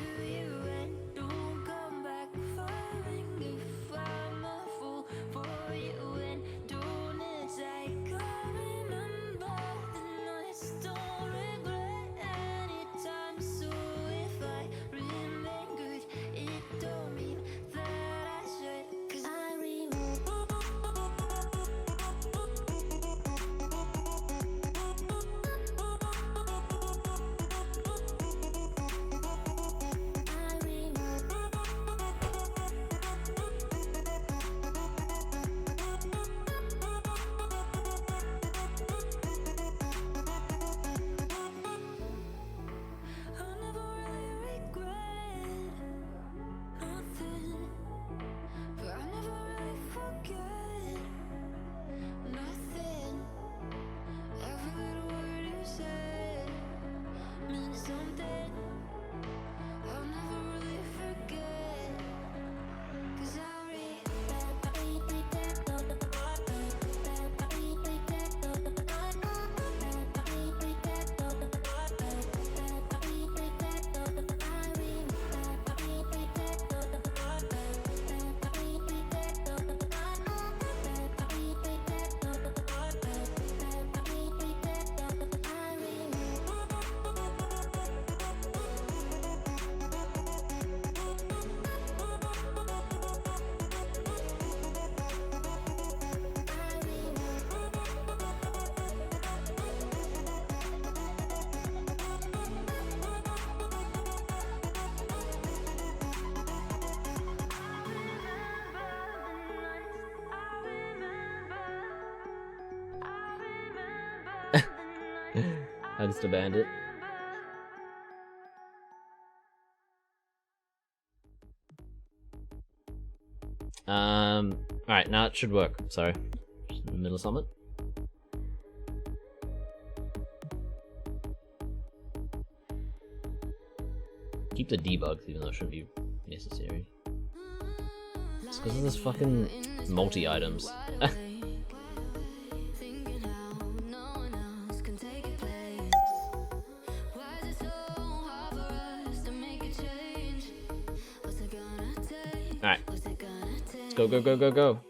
and don't come back firing. If I'm a fool for you and don't attack, I remember the nights, don't regret any time. Hugs to Bandit. Alright, now it should work. Sorry. Just in the middle of something. Keep the debugs, even though it shouldn't be necessary. It's because of this fucking multi-items. Alright. Let's go, go, go, go, go.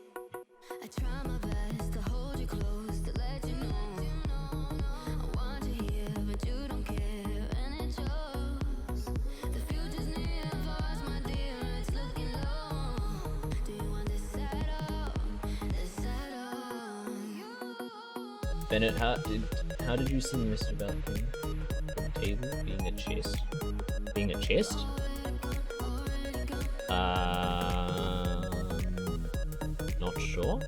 Bennett, how did you see the message about the table being a chest? Being a chest? Not sure.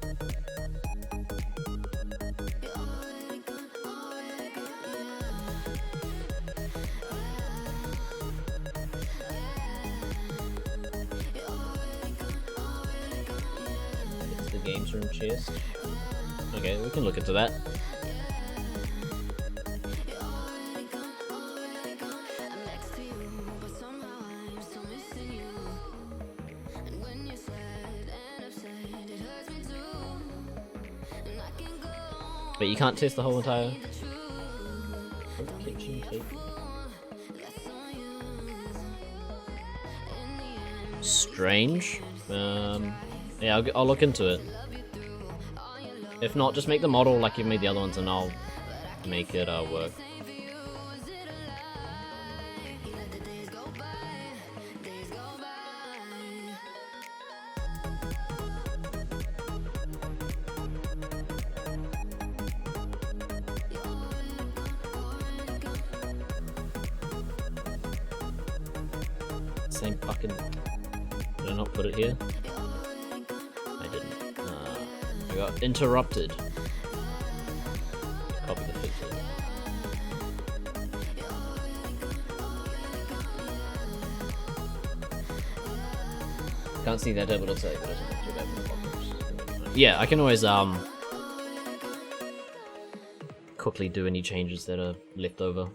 It's the games room chest. Okay, we can look into that. But you can't test the whole entire kitchen tape. Strange. Yeah, I'll look into it. If not, just make the model like you made the other ones and I'll make it work. Same fucking... Did I not put it here? I didn't. I got interrupted. Copy the picture. Can't see that table, looks like it doesn't look too bad for the box. Yeah, I can always quickly do any changes that are left over.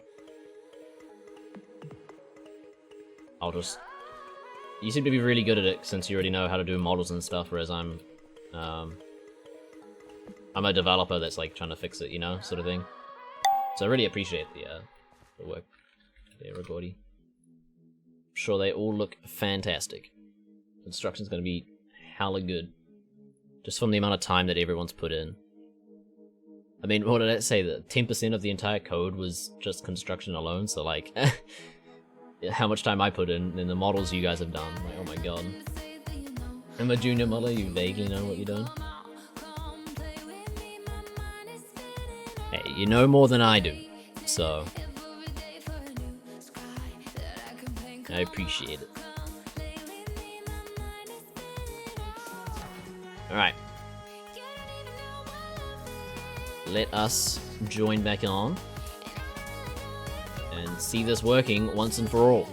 I'll just... You seem to be really good at it since you already know how to do models and stuff, whereas I'm a developer that's like trying to fix it, you know, sort of thing. So I really appreciate the work there, Rigordi. I'm sure they all look fantastic. Construction's gonna be hella good. Just from the amount of time that everyone's put in. I mean, what did I say? That 10% of the entire code was just construction alone, so like... how much time I put in and the models you guys have done. Like, oh my god. I'm a junior modeler, you vaguely know what you're doing. Hey, you know more than I do, so I appreciate it. Alright. Let us join back on and see this working once and for all.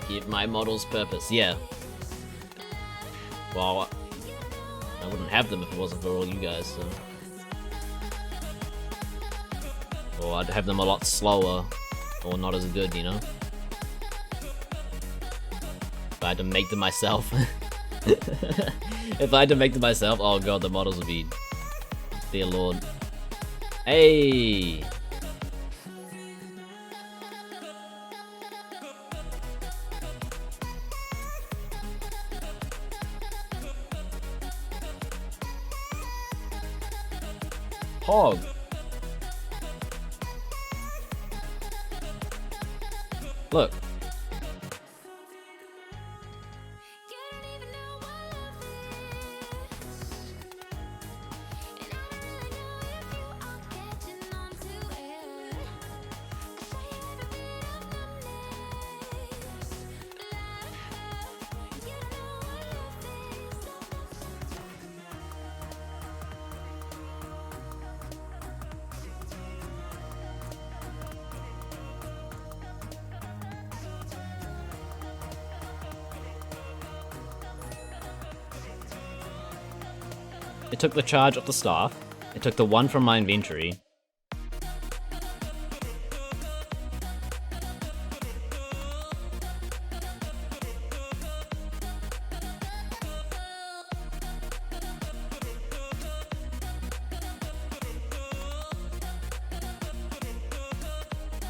Give my models purpose, yeah. Well, I wouldn't have them if it wasn't for all you guys, so. Or I'd have them a lot slower, or not as good, you know? If I had to make them myself. If I had to make them myself, oh god, the models would be... Dear lord. Hey! Hog. Look. it took the charge of the staff, it took the 1 from my inventory.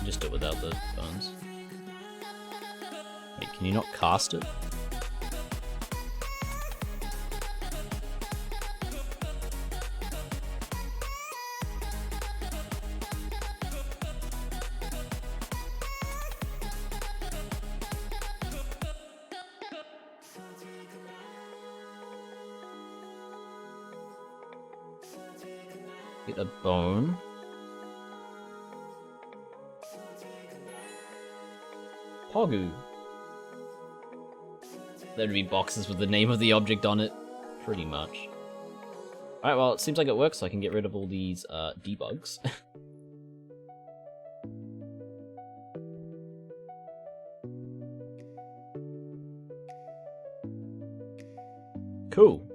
Just do it without the bones. Wait, can you not cast it? Get a bone. Pogu. There'd be boxes with the name of the object on it, pretty much. Alright, well, it seems like it works, so I can get rid of all these debugs. Cool.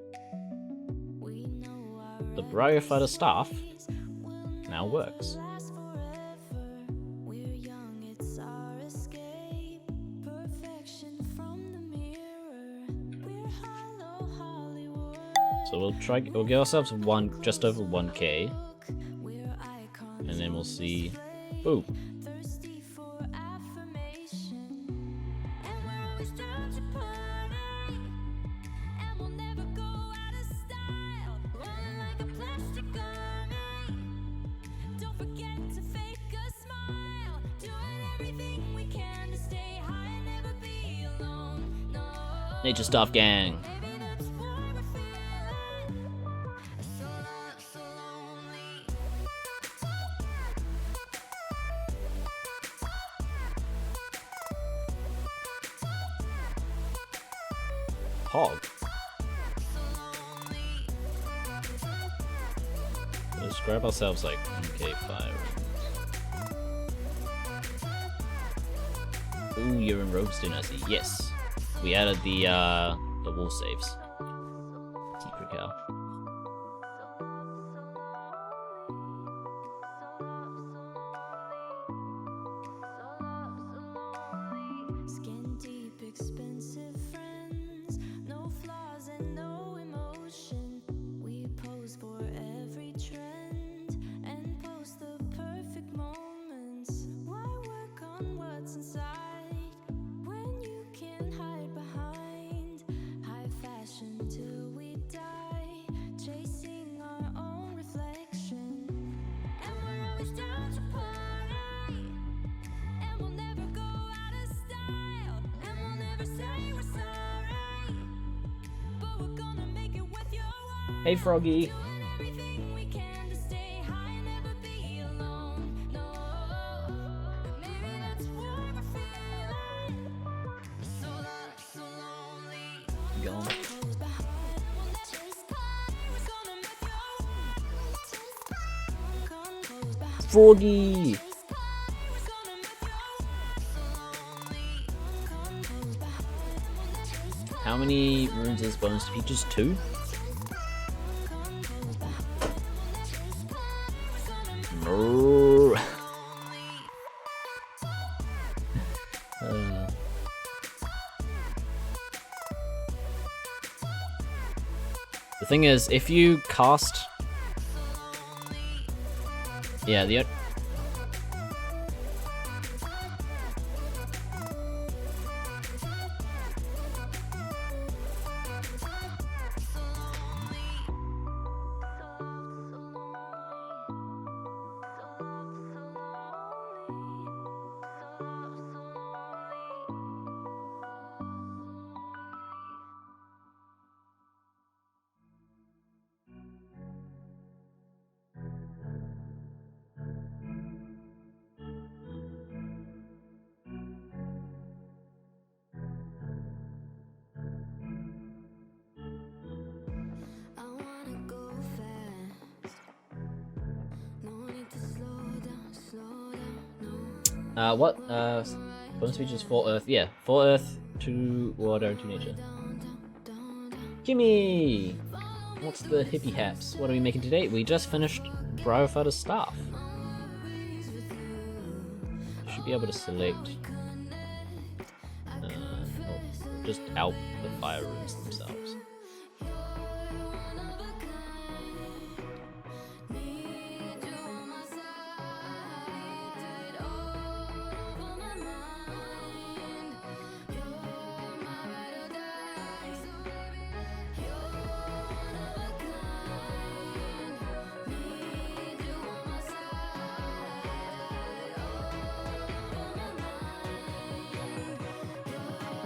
The Bryopyta staff now works. So we'll give ourselves just over 1k. And then we'll see. Ooh. Nature Staff Gang. Hog. Let's grab ourselves like MK5. Ooh, you're in Robestown, I see. Yes. We added the wall saves. Secret cow. Skin deep, expensive friends, no flaws and no emotion. We pose for every trend and post the perfect moments. Why work on what's inside when you can't hide behind high fashion till we die, chasing our own reflection? And we're always down to party, and we'll never go out of style, and we'll never say we're sorry, but we're gonna make it with your words. Hey, Froggy. Doing everything we can to stay high and never be alone. No, maybe that's what we're feeling. So lost, so lonely. Gone. Close behind, we'll let chase by. We're gonna make your words. Come close behind. Froggy. Chase by. We're gonna make your words so lonely. Come close behind, we'll let chase by. How many runes is bonus to features? 2? No. The thing is, if you cast, yeah, the I wanna go fast. No need to slow down, no. what bonus features 4 earth? Yeah, 4 earth, 2 water, and 2 nature. Gimme! what's the hippie haps? What are we making today? We just finished Bryopyta's staff. Should be able to select just out the fire rooms themselves.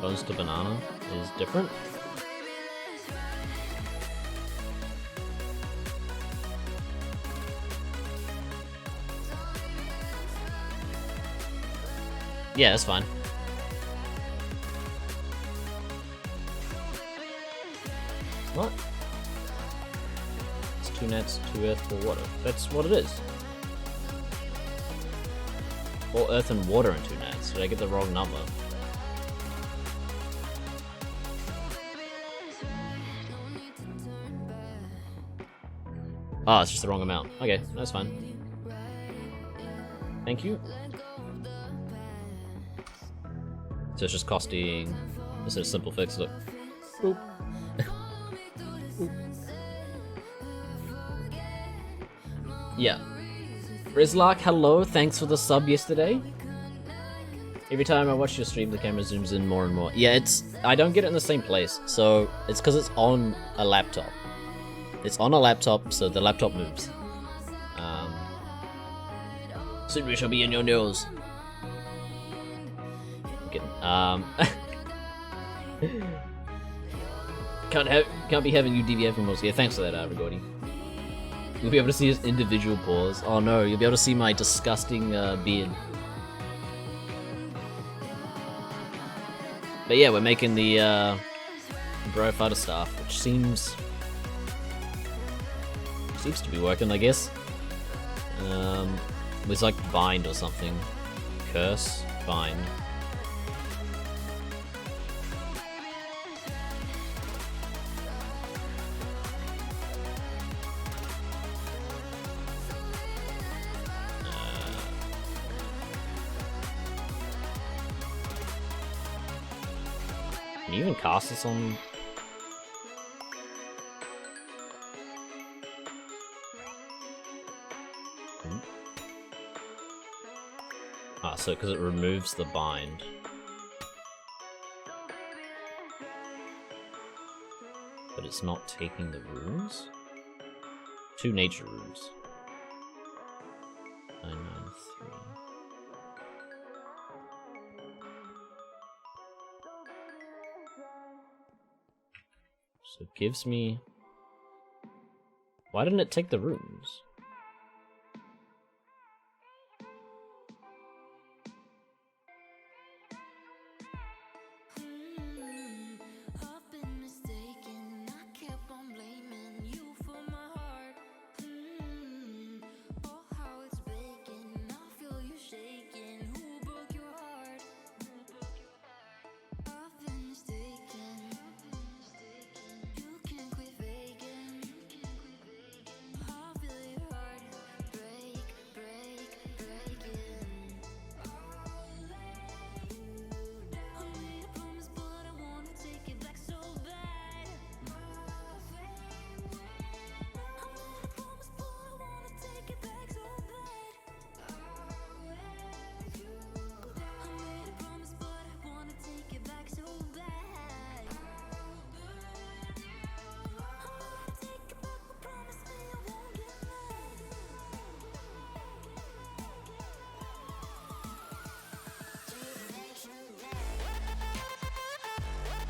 Bones to banana is different. Yeah, that's fine. What? It's 2 nets, 2 earth, 4 water. That's what it is. 4 earth and water in 2 nets. Did I get the wrong number? Oh, it's just the wrong amount. Okay, that's fine. Thank you. So it's just costing... This is a simple fix, look. Boop. Boop. Yeah. Rizlark, hello, thanks for the sub yesterday. Every time I watch your stream, the camera zooms in more and more. Yeah, I don't get it in the same place, so it's because it's on a laptop. It's on a laptop, so the laptop moves. Soon we shall be in your nose. I'm kidding. Can't be having you DVF from most. Yeah, thanks for that, Rigordi. You'll be able to see his individual paws. Oh no, you'll be able to see my disgusting beard. But yeah, we're making the Bryopyta staff, which seems to be working, I guess. There's like bind or something. Curse, bind. Can you even cast this on? Ah, so because it removes the bind. But it's not taking the runes? 2 nature runes. 993. So it gives me... Why didn't it take the runes?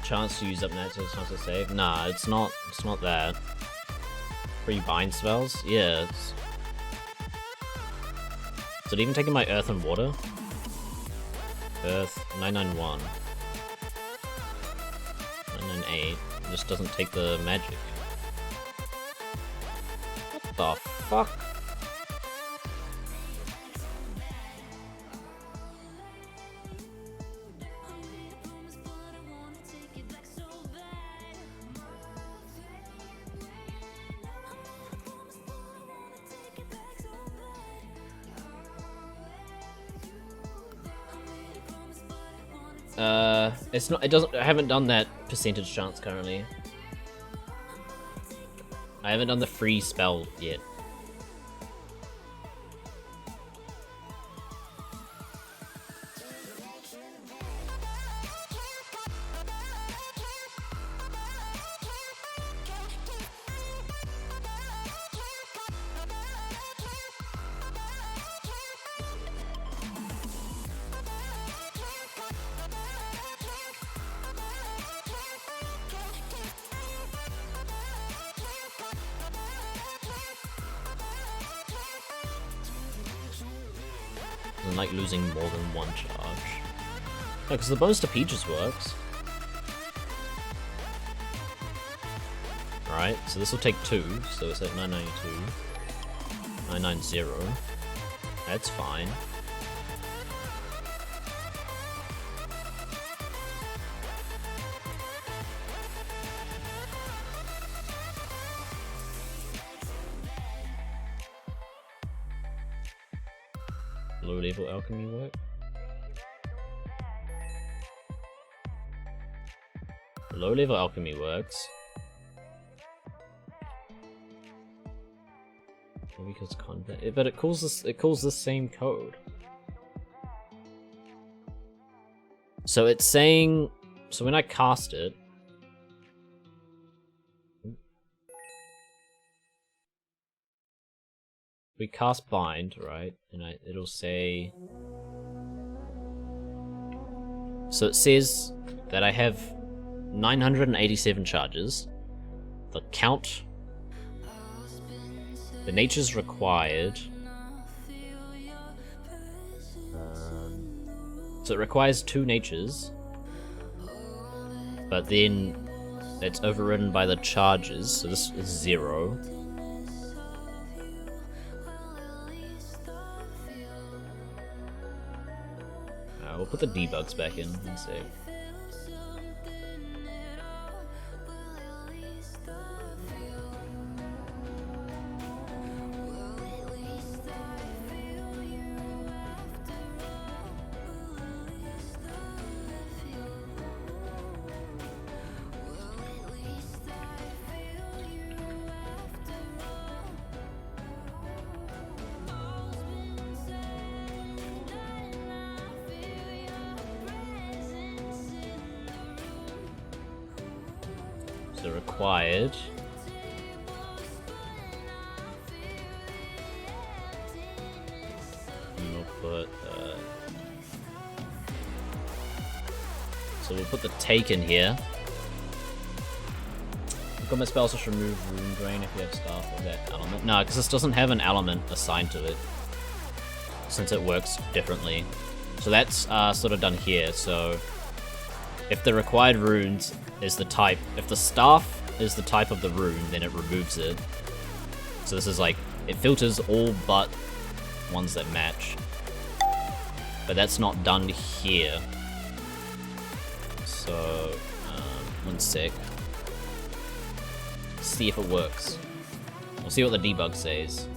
Chance to use up nets, chance to save. Nah, it's not that. Free bind spells? Yeah, it's... Is it even taking my earth and water? Earth, 991. 998. It just doesn't take the magic. What the fuck? It's not. It doesn't. I haven't done that percentage chance currently. I haven't done the free spell yet. And like losing more than one charge. No, because the bonus to Peaches works. Alright, so this will take 2, so it's at 992. 990. That's fine. Low level alchemy work. Low level alchemy works. Because content, but it calls this. It calls the same code. So it's saying. So when I cast it. We cast bind, right? And it'll say. So it says that I have 987 charges. The count. The nature's required. So it requires 2 natures. But then it's overridden by the charges, so this is 0. We'll put the debugs back in and save. So required. And we'll put so we'll put the take in here. Got my spells just remove rune drain if you have staff or that element. No, because this doesn't have an element assigned to it. Since it works differently. So that's sort of done here, so if the required runes is the type, if the staff is the type of the rune, then it removes it. So this is like, it filters all but ones that match. But that's not done here. So, one sec. See if it works. We'll see what the debug says.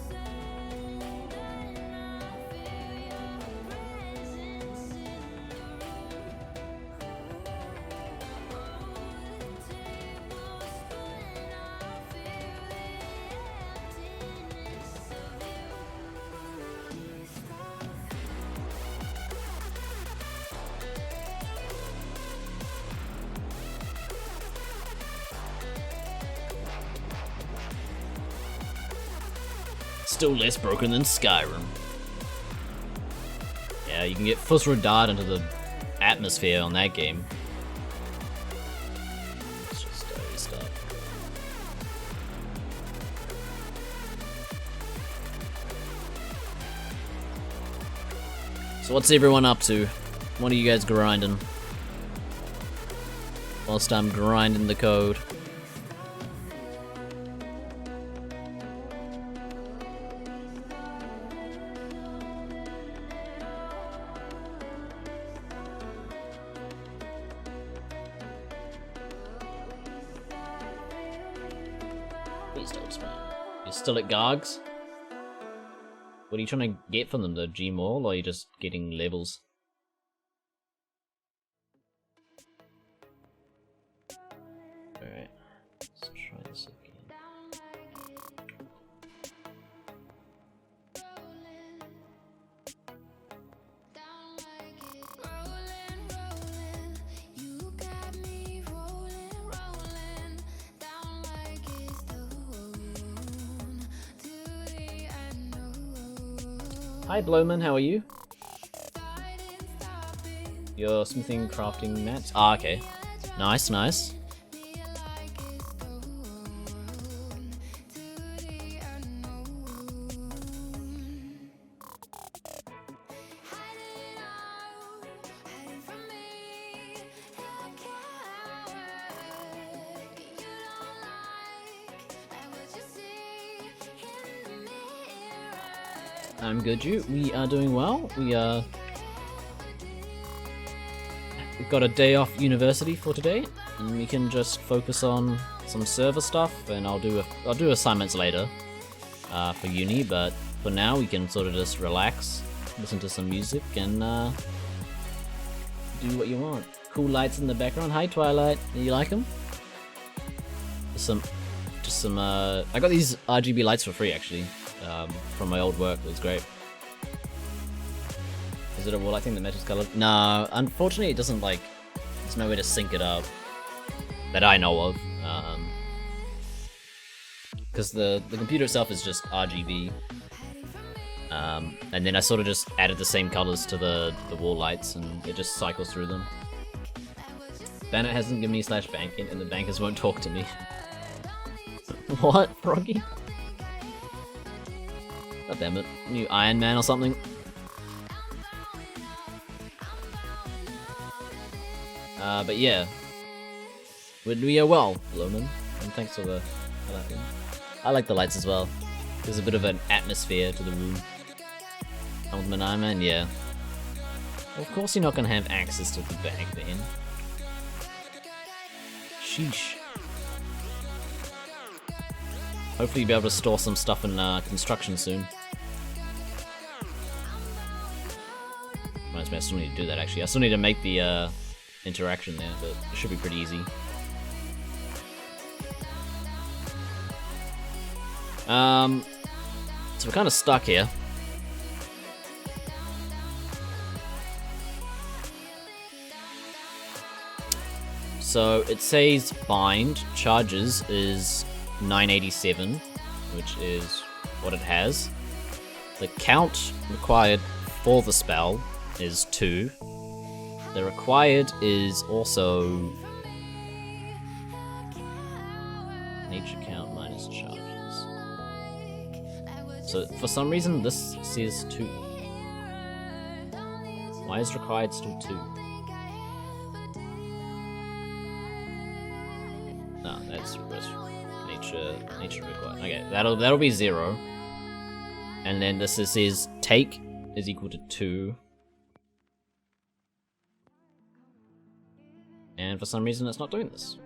Still less broken than Skyrim. Yeah, you can get Fusra Dart into the atmosphere on that game. It's just dirty stuff. So what's everyone up to? What are you guys grinding? Whilst I'm grinding the code. You're still at Gargs? What are you trying to get from them? The G Maul, or are you just getting levels? Alright, let's try this again. Hi Blowman, how are you? You're smithing, crafting mats? Ah, okay. Nice, nice. I'm good, you. We are doing well. We've got a day off university for today, and we can just focus on some server stuff, and I'll do assignments later for uni, but for now we can sort of just relax, listen to some music, and do what you want. Cool lights in the background. Hi Twilight, you like them? Just some I got these RGB lights for free actually. From my old work. It was great. Is it a wall? I think the matches color? No, unfortunately it doesn't, like, there's no way to sync it up that I know of. Because the computer itself is just RGB. And then I sort of just added the same colors to the wall lights and it just cycles through them. Banner hasn't given me /bank and the bankers won't talk to me. What, Froggy? God damn it. New Iron Man or something? But yeah. We are well, Loman. And thanks for the lighting. I like the lights as well. There's a bit of an atmosphere to the room. Ultimate Iron Man, yeah. Well, of course you're not gonna have access to the bank, man. Sheesh. Hopefully you'll be able to store some stuff in construction soon. Reminds me, I still need to do that actually. I still need to make the interaction there, but it should be pretty easy. So we're kind of stuck here. So it says bind charges is 987, which is what it has. The count required for the spell is 2. The required is also nature count minus charges. So for some reason this says 2. Why is required still 2? No, that's nature required. Okay, that'll be 0. And then this says take is equal to 2. And for some reason it's not doing this.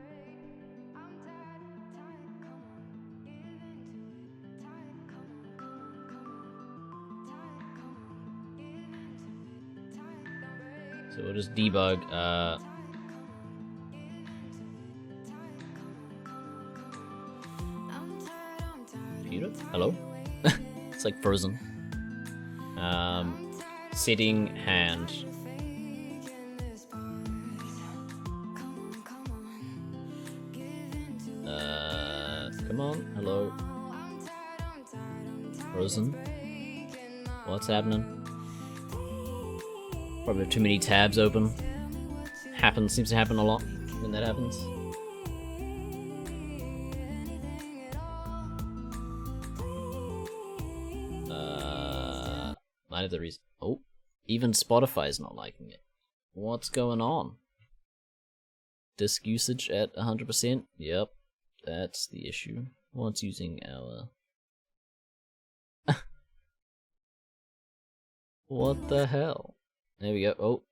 So we'll just debug computer? Hello? It's like frozen. Setting hand. Come on, hello. Frozen. What's happening? Probably have too many tabs open. Seems to happen a lot when that happens. Might have the reason. Oh, even Spotify's not liking it. What's going on? Disk usage at 100%? Yep, that's the issue. What's using our... What the hell? There we go. Oh.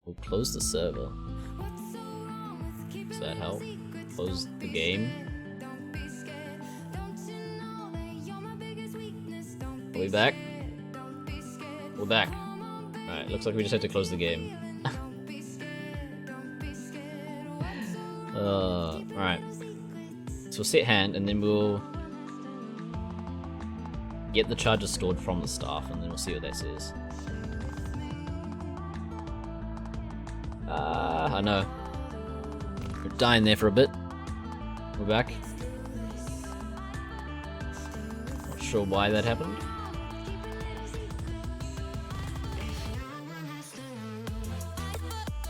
We'll close the server. Does that help? Close the game. Are we back? We're back. Alright, looks like we just have to close the game. Alright. So we'll set hand, and then we'll get the charges stored from the staff, and then we'll see what that says. I know. We're dying there for a bit. We're back. Not sure why that happened.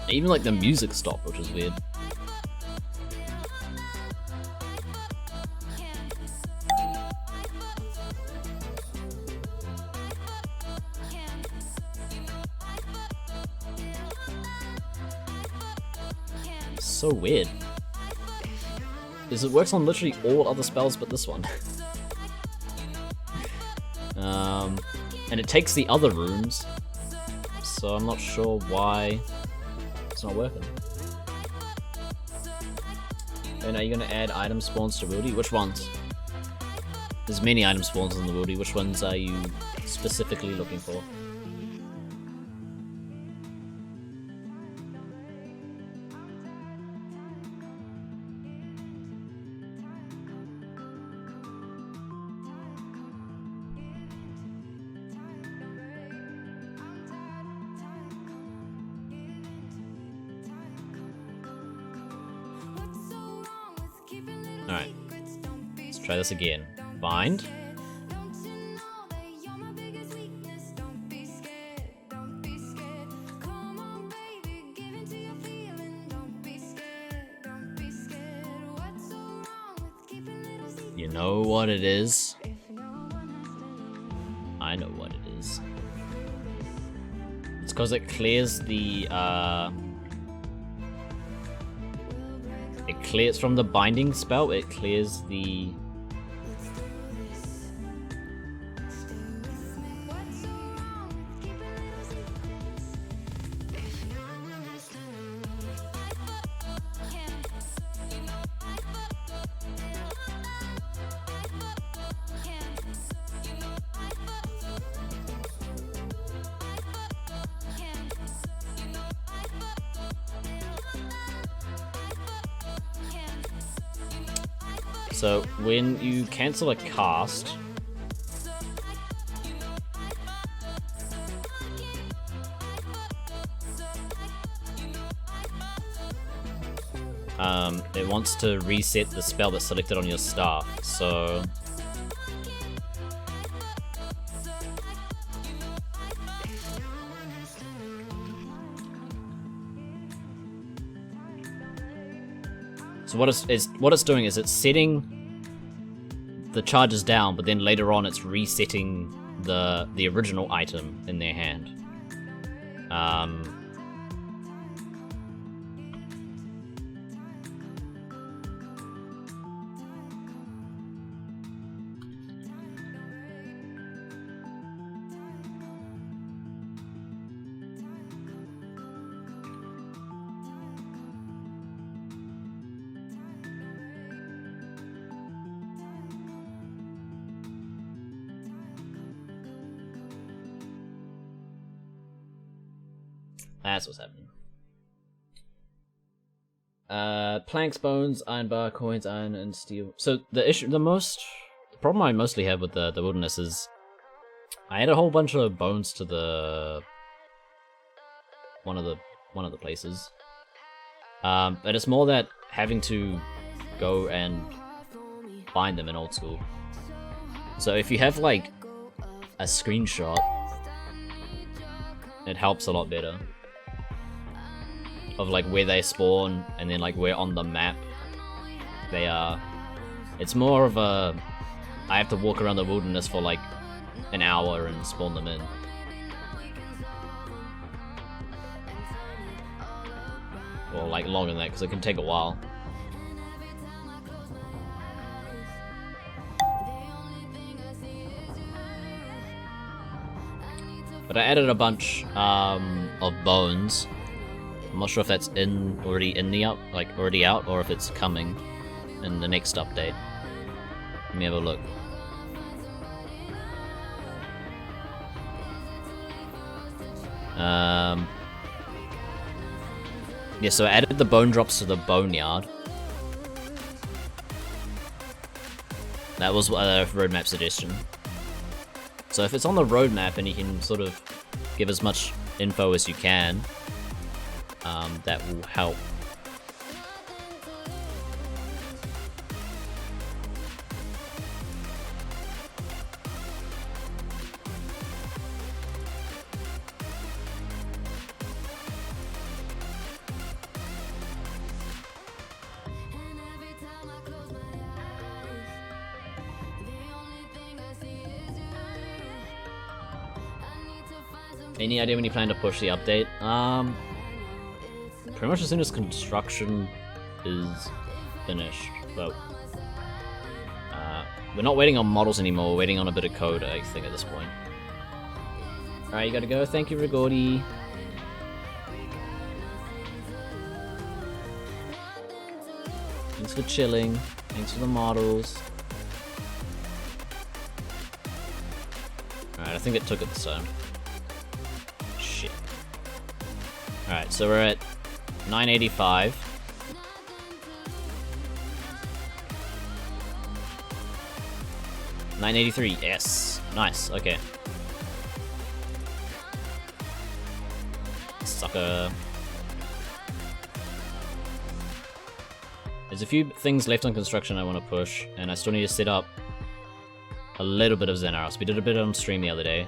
Even like the music stopped, which is weird. So weird. Is it works on literally all other spells but this one. And it takes the other runes, so I'm not sure why it's not working. And are you gonna add item spawns to Wildy? Which ones? There's many item spawns in the Wildy. Which ones are you specifically looking for? Alright, let's try this again. Bind. You know what it is? I know what it is. It's because it clears the, it clears from the binding spell, it clears the... So when you cancel a cast, it wants to reset the spell that's selected on your staff. So what it's doing is it's setting the charges down, but then later on it's resetting the original item in their hand. That's what's happening. Planks, bones, iron bar, coins, iron, and steel. So the problem I mostly have with the wilderness is I had a whole bunch of bones to the one of the places. But it's more that having to go and find them in old school. So if you have like a screenshot, it helps a lot better. Of like where they spawn and then like where on the map they are. It's more of a I have to walk around the wilderness for like an hour and spawn them in. Or like longer than that because it can take a while. But I added a bunch of bones. I'm not sure if that's already out, or if it's coming in the next update. Let me have a look. Yeah, so I added the bone drops to the boneyard. That was a roadmap suggestion. So if it's on the roadmap and you can sort of give as much info as you can, that will help. Any idea when you plan to push the update? Pretty much as soon as construction is finished, but we're not waiting on models anymore, we're waiting on a bit of code, I think, at this point. Alright, you gotta go. Thank you, Rigordi. Thanks for chilling. Thanks for the models. Alright, I think it took it this time. Shit. Alright, so we're at 985. $983, yes. Nice, okay. Sucker. There's a few things left on construction I want to push, and I still need to set up a little bit of Zenaros. We did a bit on stream the other day.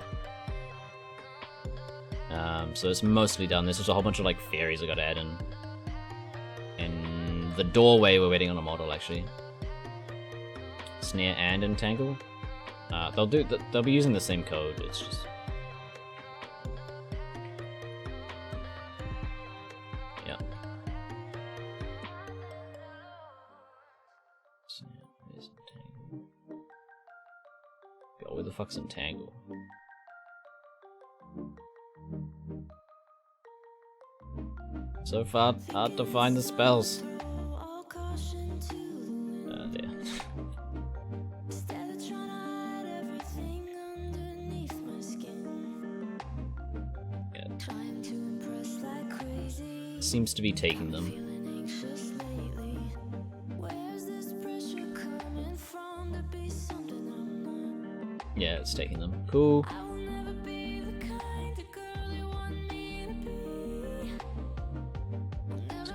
So it's mostly done. There's just a whole bunch of like fairies I gotta add in. In the doorway, we're waiting on a model actually. Snare and entangle. They'll be using the same code. It's just. Yeah. Where's entangle? God, where the fuck's entangle? So far, hard to find the spells. There. Yeah. Seems to be taking them. Yeah, it's taking them. Cool.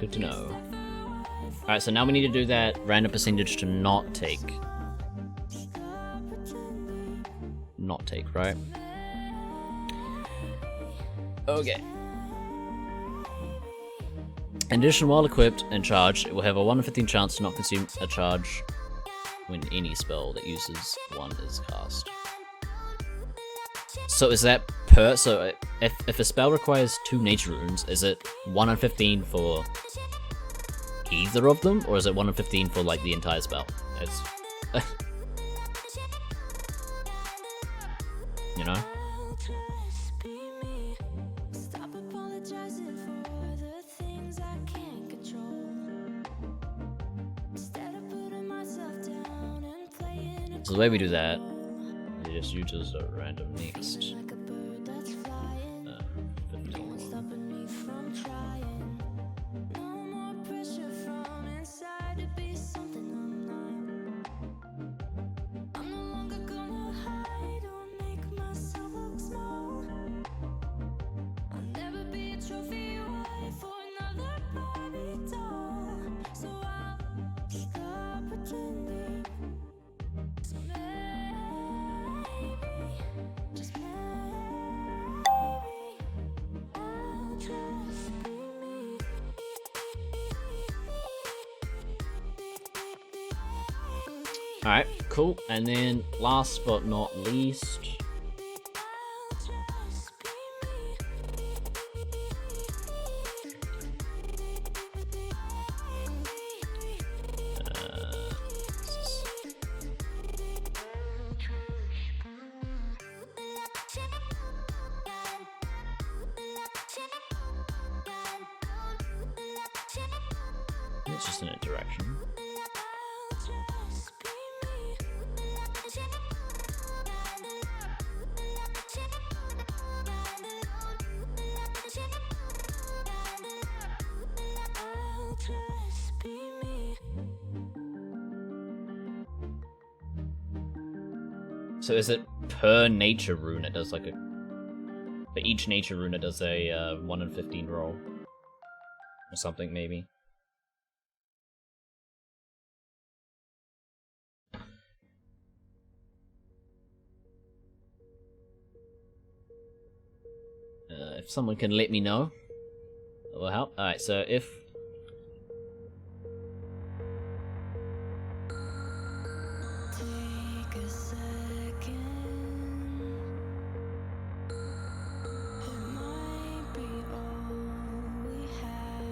Good to know. Alright, so now we need to do that random percentage to not take. Not take, right? Okay. In addition, while equipped and charged, it will have a 1 in 15 chance to not consume a charge when any spell that uses one is cast. So is that per... So if a spell requires 2 nature runes, is it 1 in 15 for either of them? Or is it 1 in 15 for like the entire spell? It's... you know? So the way we do that, we just use a random next. 15. Alright, cool. And then last but not least, it's just an interaction. So is it per nature rune it does like a... For each nature rune it does a 1 in 15 roll? Or something, maybe? If someone can let me know, that will help. Alright, so if... Take a second. It might be all we have.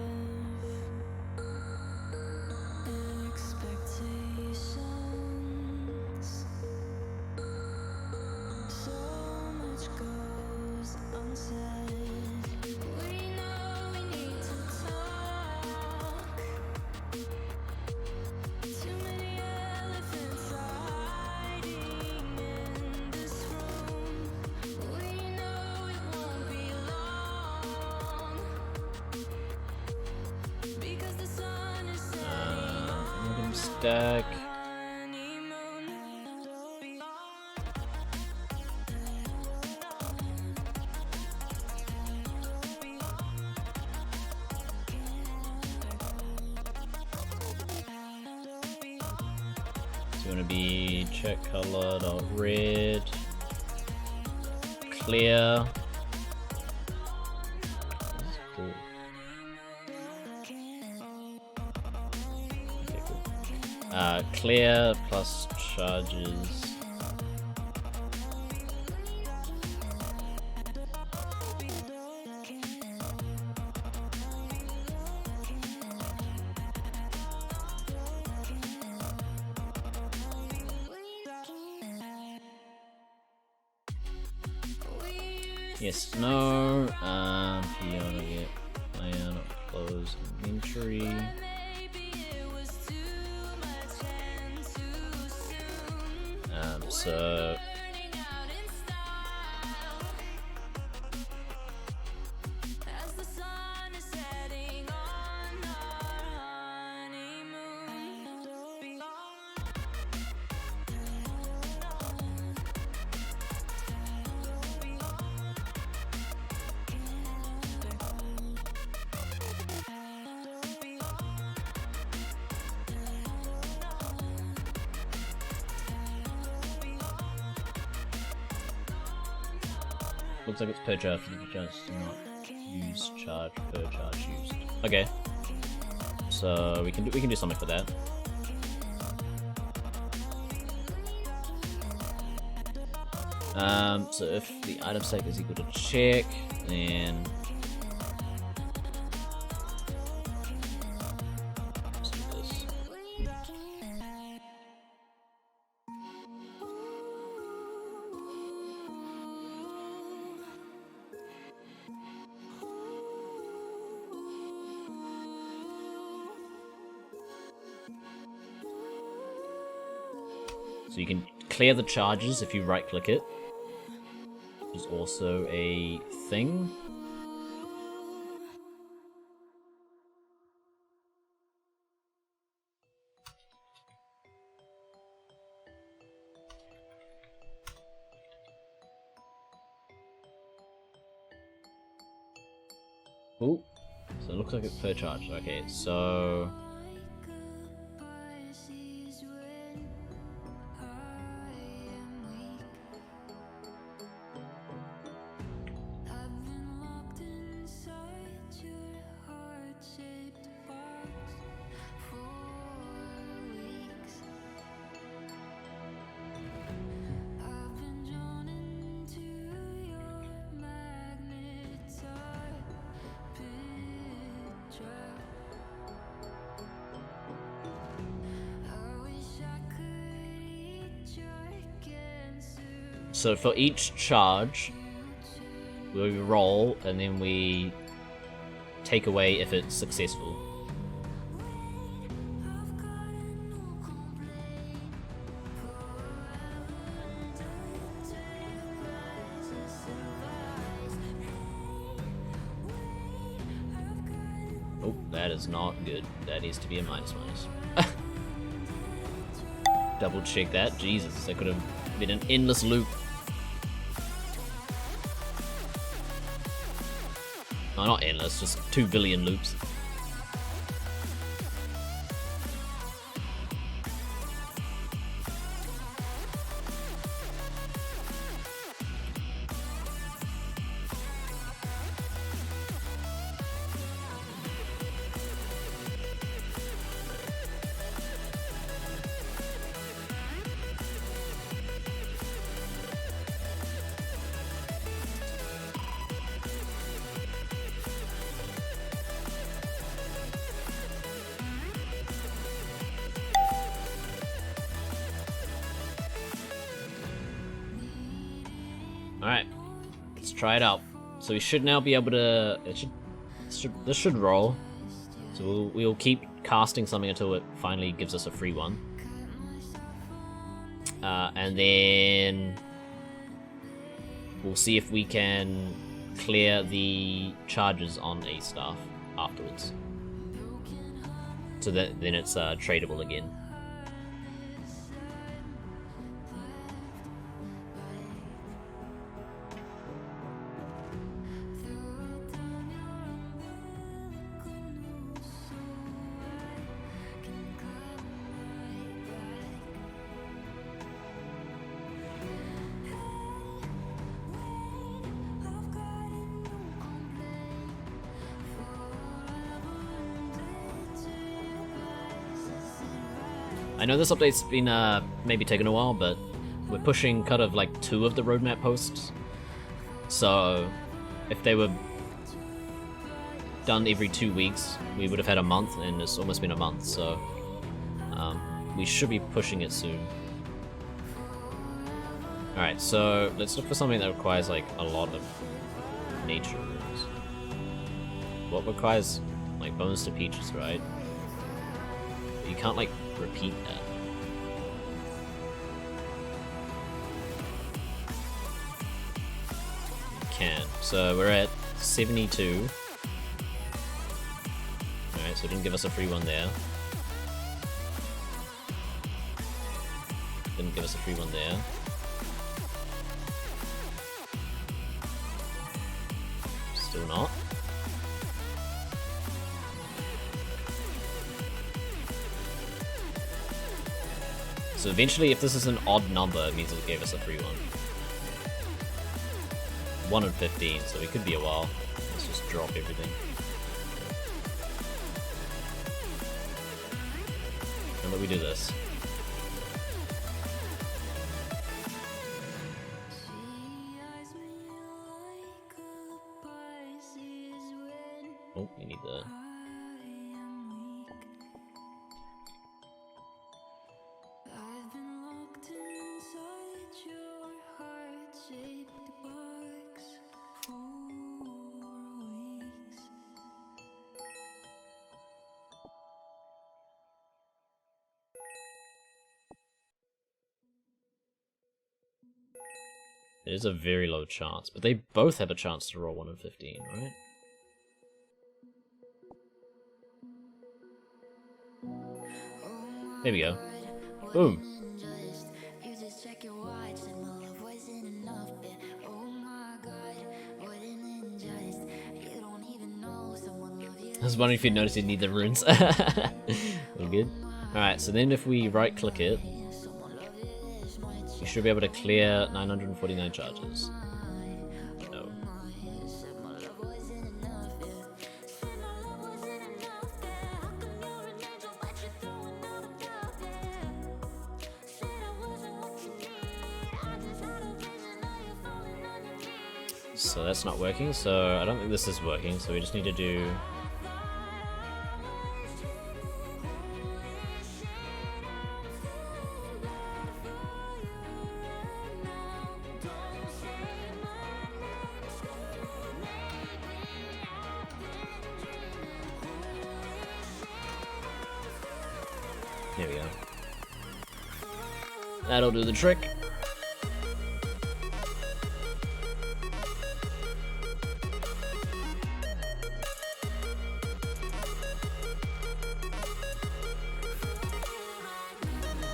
Expectations. So much goes unsaid. We know we need to talk. Too many elephants are hiding in this room. We know it won't be long because the sun is Random stack. It's gonna be check color dot red, clear. That's cool. Okay, cool. Clear plus charges. Yes, no. Piano get plan close inventory. So looks like it's per charge. The charge do not use charge per charge used. Okay, so we can do something for that. So if the item stack is equal to check, then let's do this. So you can clear the charges if you right click it. Which is also a thing. Ooh, so it looks like it's per charge. Okay, so so for each charge, we roll and then we take away if it's successful. Oh, that is not good. That needs to be a minus. double check that. Jesus, that could have been an endless loop. No, not endless, just 2 billion loops. Alright, let's try it out. So we should now be able to... this should roll. So we'll keep casting something until it finally gives us a free one. And then... we'll see if we can clear the charges on a staff afterwards. So that then it's tradable again. I know this update's been maybe taken a while, but we're pushing kind of like 2 of the roadmap posts. So if they were done every 2 weeks, we would have had a month, and it's almost been a month, so we should be pushing it soon. Alright, so let's look for something that requires like a lot of nature runes. What requires like bones to peaches, right? You can't like repeat that. You can. So we're at 72. Alright, so it didn't give us a free one there. Didn't give us a free one there. Still not. So eventually, if this is an odd number, it means it gave us a free one. 1 in 15, so it could be a while. Let's just drop everything. How about we do this? Oh, you need the... It is a very low chance, but they both have a chance to roll 1 in 15, right? There we go. Boom. I was wondering if you'd noticed you need the runes. All good. Alright, so then if we right click it, you should be able to clear 949 charges. No. So that's not working, so I don't think this is working, so we just need to do... There we go. That'll do the trick.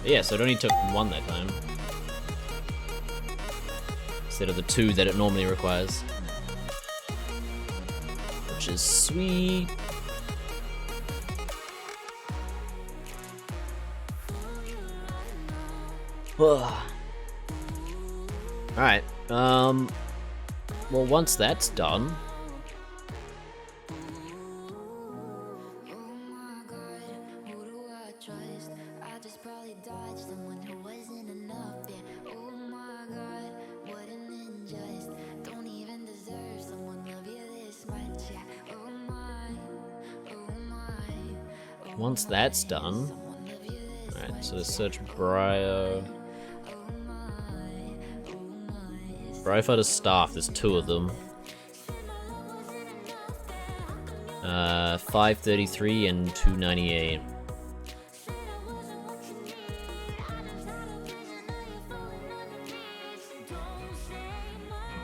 Yeah, so it only took 1 that time. Instead of the 2 that it normally requires. Which is sweet. Alright, well, once that's done... Once that's done... Alright, so let's search Bryopyta's staff, there's 2 of them. 533 and 298.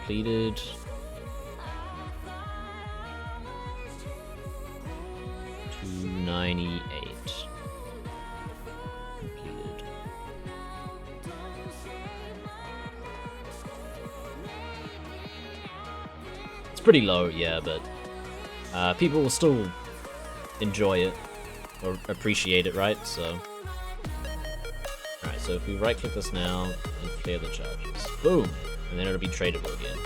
Completed. $298. Completed. It's pretty low, yeah, but people will still enjoy it or appreciate it, right? So, alright. So if we right-click this now and clear the charges, boom, and then it'll be tradable again.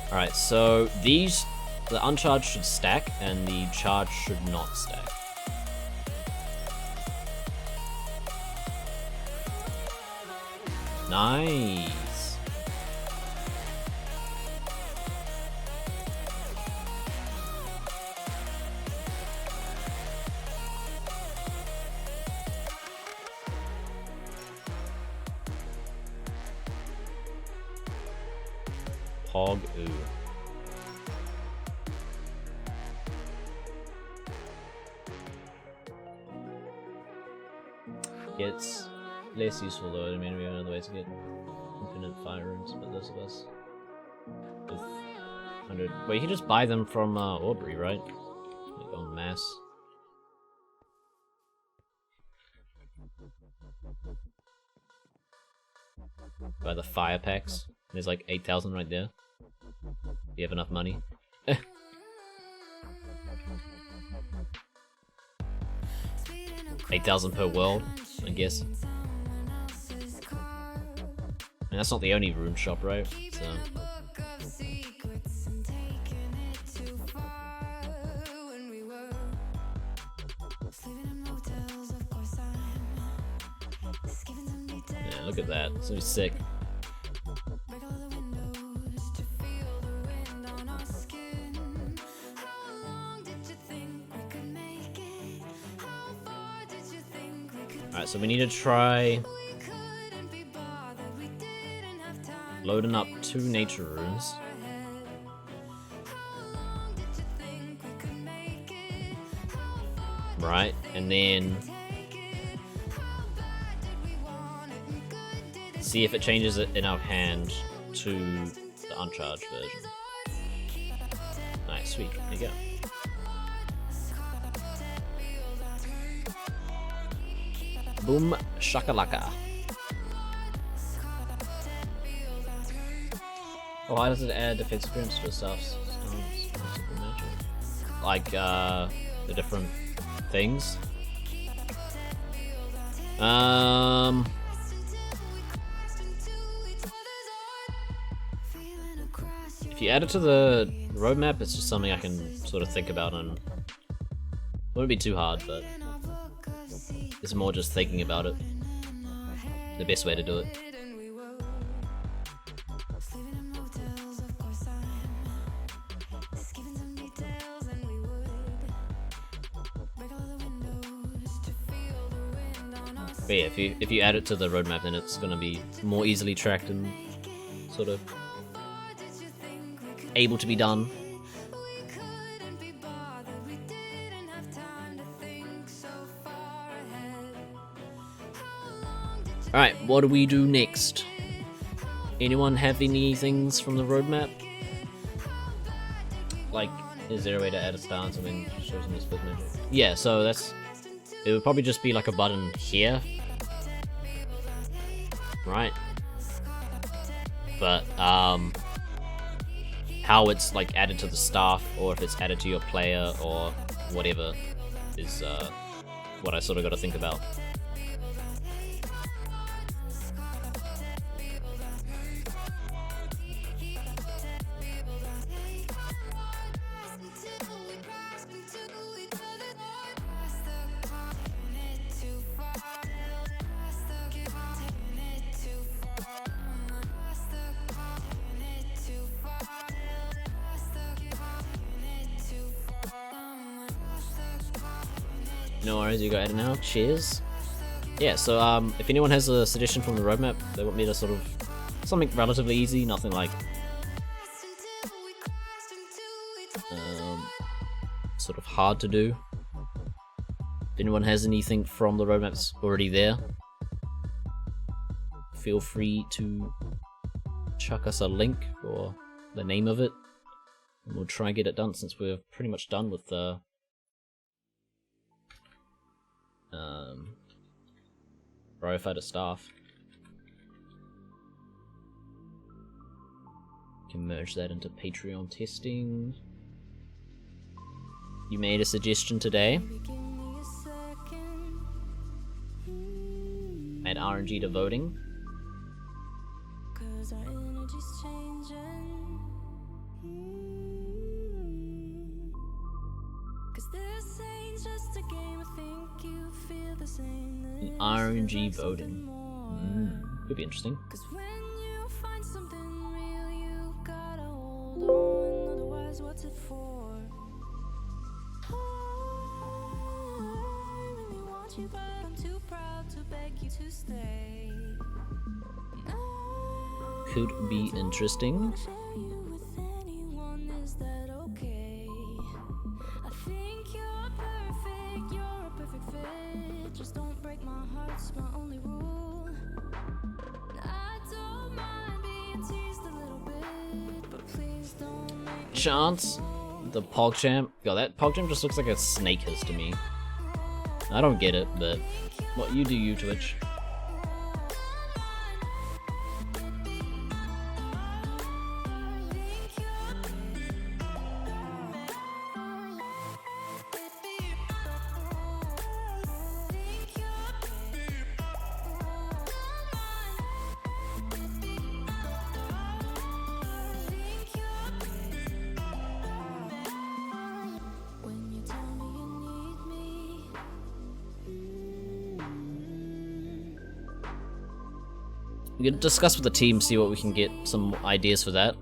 Alright, so the uncharged should stack, and the charged should not stack. Nice! Pog ooh. It's less useful though. I mean, we have another way to get infinite fire rooms, but those of us with 100. Well, you can just buy them from Aubrey, right? Like en masse. Buy the fire packs. There's like 8,000 right there. You have enough money. 8,000 per world, I guess. And that's not the only rune shop, right? So. Yeah, look at that. It's gonna be sick. Alright, so we need to try loading up 2 nature runes. Right, and then see if it changes it in our hand to the uncharged version. Nice, sweet, there you go. Boom shakalaka. Oh, why does it add defense experience to itself? Like the different things. If you add it to the roadmap, it's just something I can sort of think about, and wouldn't be too hard, but it's more just thinking about it. The best way to do it. But yeah, if you add it to the roadmap, then it's gonna be more easily tracked and sort of able to be done. Alright, what do we do next? Anyone have any things from the roadmap? Like, is there a way to add a stance and then show some split magic? Yeah, so that's... It would probably just be like a button here. Right? But, how it's like added to the staff, or if it's added to your player, or whatever, is what I sort of got to think about. No worries, you got it now. Cheers. Yeah, so if anyone has a suggestion from the roadmap, they want me to sort of something relatively easy, nothing like sort of hard to do. If anyone has anything from the roadmaps already there, feel free to chuck us a link or the name of it, and we'll try and get it done since we're pretty much done with the Bryopyta staff. Can merge that into Patreon testing. You made a suggestion today. Add RNG to voting. RNG voting. Could be interesting. Could be interesting. Chance, the PogChamp. God, that PogChamp just looks like a snake hiss to me. I don't get it, but what you do, you Twitch. We can discuss with the team, see what we can get some ideas for that.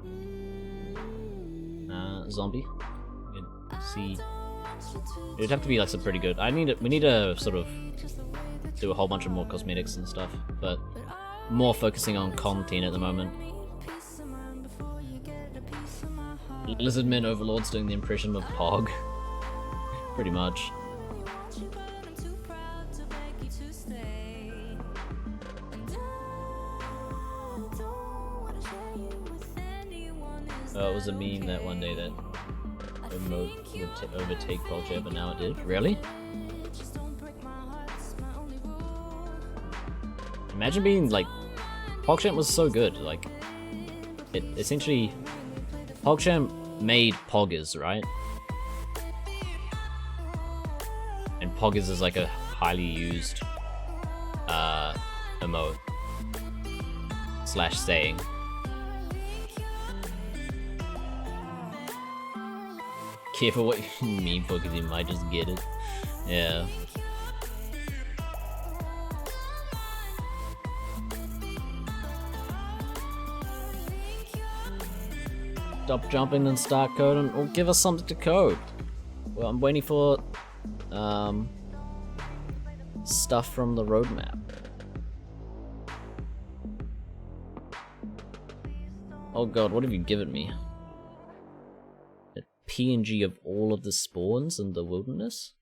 Zombie. We can see. It'd have to be like some pretty good. We need to sort of do a whole bunch of more cosmetics and stuff, but more focusing on content at the moment. Lizardman Overlord's doing the impression of Pog. Pretty much. It was a meme that one day that emote would overtake culture, but now it did. Really? Imagine being like... PogChamp was so good, like... It essentially... PogChamp made Poggers, right? And Poggers is like a highly used... emote. / saying. Careful what you mean for, because you might just get it. Yeah. Stop jumping and start coding, or give us something to code. Well, I'm waiting for stuff from the roadmap. Oh god, what have you given me? PNG of all of the spawns in the wilderness?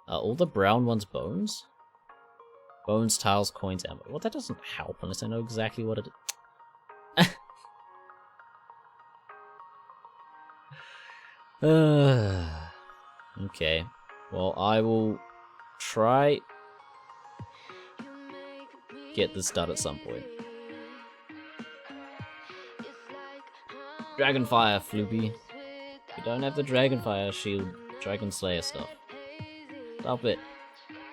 Are all the brown ones bones? Bones, tiles, coins, ammo. Well, that doesn't help unless I know exactly what it is. Okay. Well, I will try get this done at some point. Dragonfire, Floopy. You don't have the Dragonfire shield, Dragon Slayer stuff. Stop it.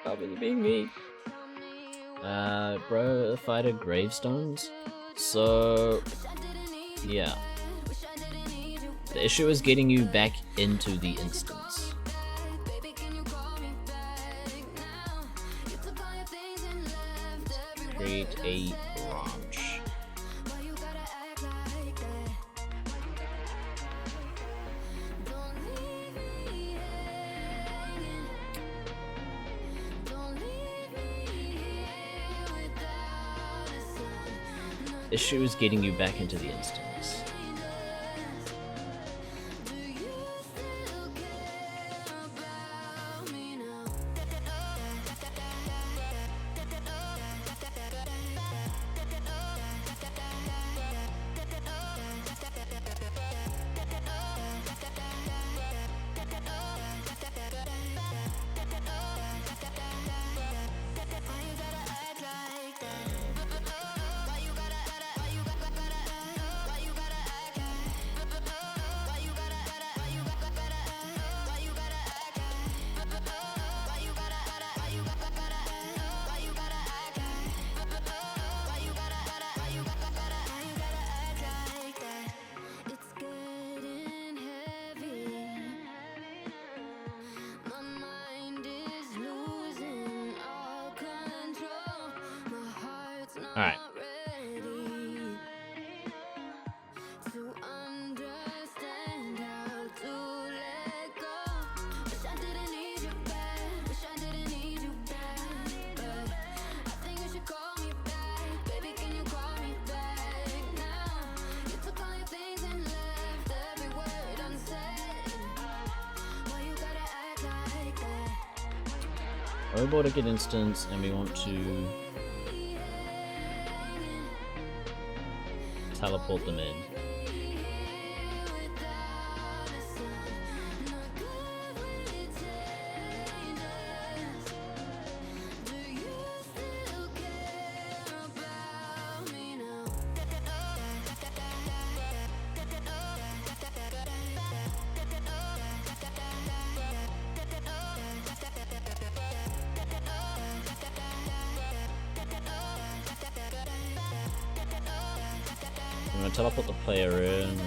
Stop it, you're being mean. Bryopyta Gravestones. So, yeah. The issue is getting you back into the instance. Create a branch. Issue is getting you back into the instance. Alright. Robot get instance, and we want to teleport them in. I'm gonna teleport the player in.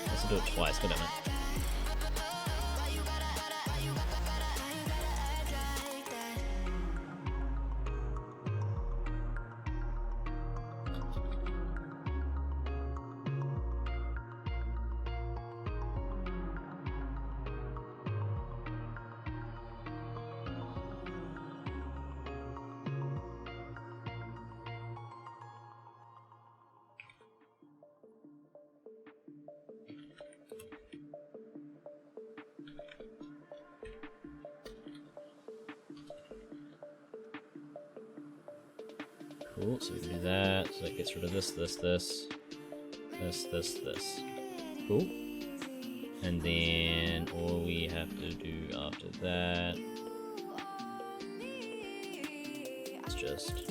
Let's do it twice, good damn it. Cool, so we can do that. So that gets rid of this. Cool. And then all we have to do after that is just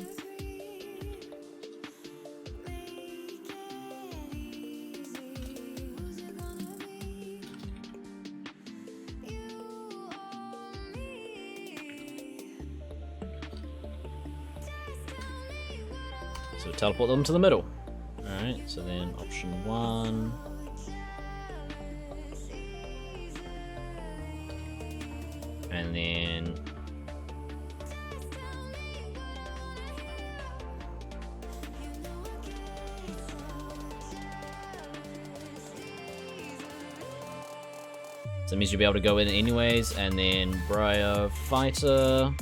so teleport them to the middle. Alright, so then option 1. And then so that means you'll be able to go in anyways, and then Bryopyta.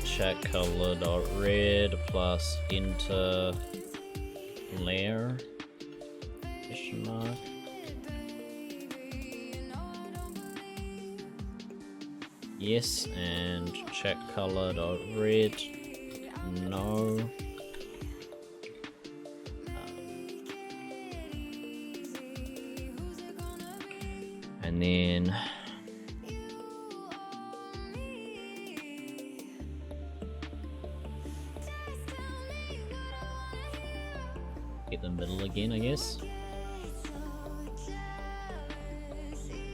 check color dot red plus enter layer question mark. Yes, and check color dot red. No. And then get the middle again, I guess.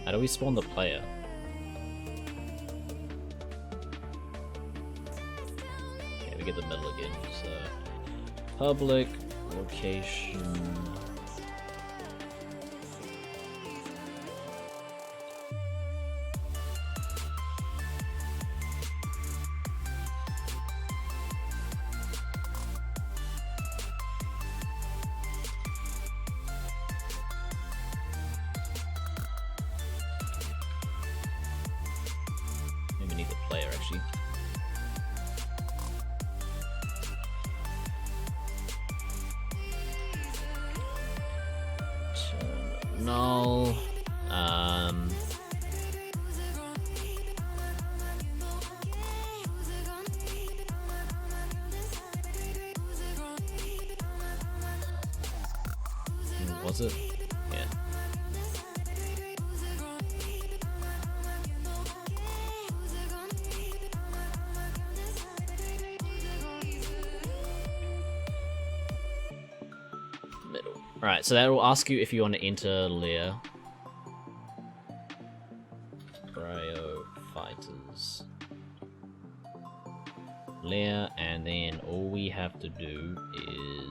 How do we spawn the player? Okay, we get the middle again. So public location. Null. Was it? Yeah. Middle. Alright, so that will ask you if you want to enter layer. Bryopytas. Layer, and then all we have to do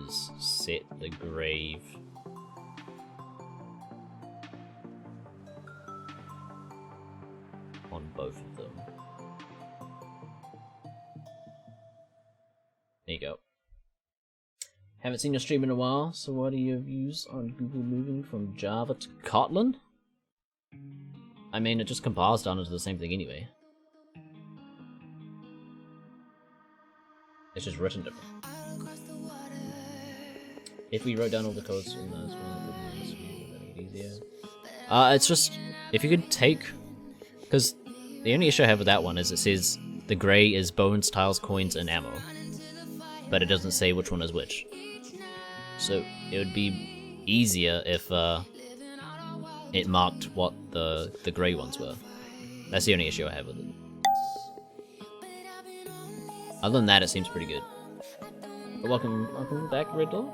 is set the grave on both of them. There you go. Haven't seen your stream in a while, so what are your views on Google moving from Java to Kotlin? I mean, it just compiles down into the same thing anyway. It's just written different. If we wrote down all the codes in those, would it be easier? It's just, if you could take, because the only issue I have with that one is it says the grey is bones, tiles, coins, and ammo, but it doesn't say which one is which. So it would be easier if it marked what the grey ones were. That's the only issue I have with it. Other than that, it seems pretty good. But welcome back, Red Dog.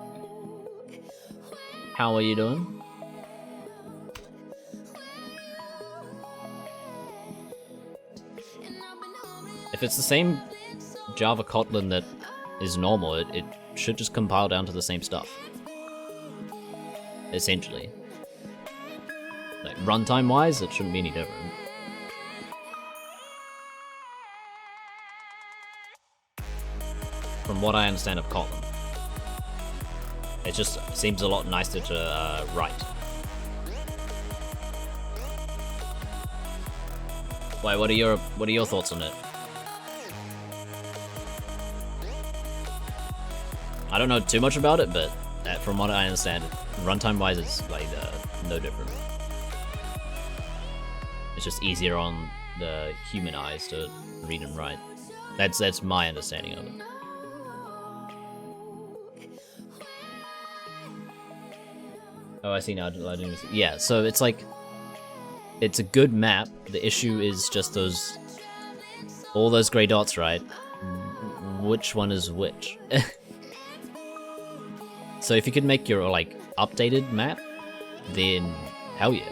How are you doing? If it's the same Java Kotlin that is normal, it should just compile down to the same stuff. Essentially. Like, runtime wise, it shouldn't be any different. From what I understand of Kotlin. It just seems a lot nicer to write. Wait, what are your thoughts on it? I don't know too much about it, but from what I understand, runtime wise, it's like no different. It's just easier on the human eyes to read and write. That's my understanding of it. Oh, I see now. Yeah, so it's like, it's a good map. The issue is just all those gray dots, right? Which one is which? So if you could make your, like, updated map, then hell yeah.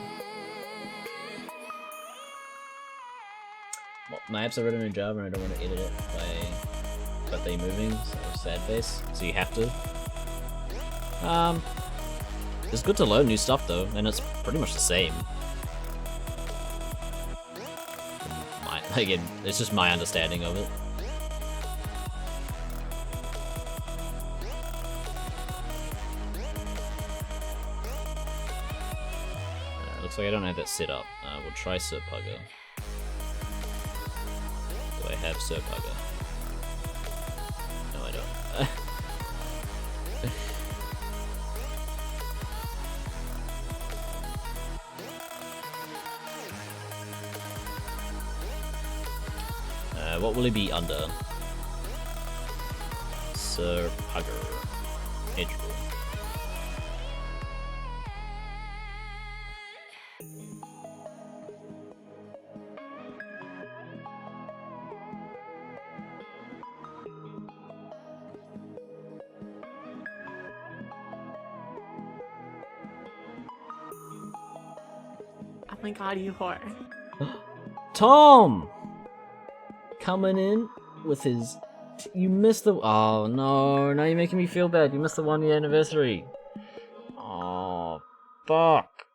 Well, my apps are written in Java and I don't want to edit it but they're moving, so sad face. So you have to. It's good to learn new stuff though, and it's pretty much the same. Again, it's just my understanding of it. Looks like I don't have that set up. We'll try Sir Pugger. Do I have Surf Hugger. No, I don't. What will he be under? Surf Hugger. Edge rule. Oh my god, you whore. Tom! Coming in with his... You missed the... Oh no, now you're making me feel bad. You missed the 1 year anniversary. Oh, fuck.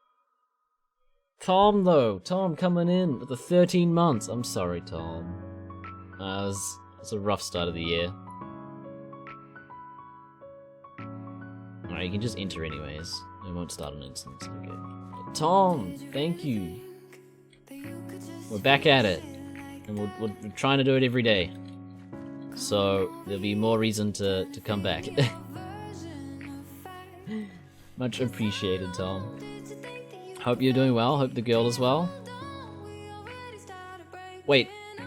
Tom though, Tom coming in with the 13 months. I'm sorry, Tom. It was a rough start of the year. Alright, you can just enter anyways. It won't start an instance, okay. Tom, thank you. We're back at it. And we're trying to do it every day. So, there'll be more reason to come back. Much appreciated, Tom. Hope you're doing well. Hope the girl is well. Wait. I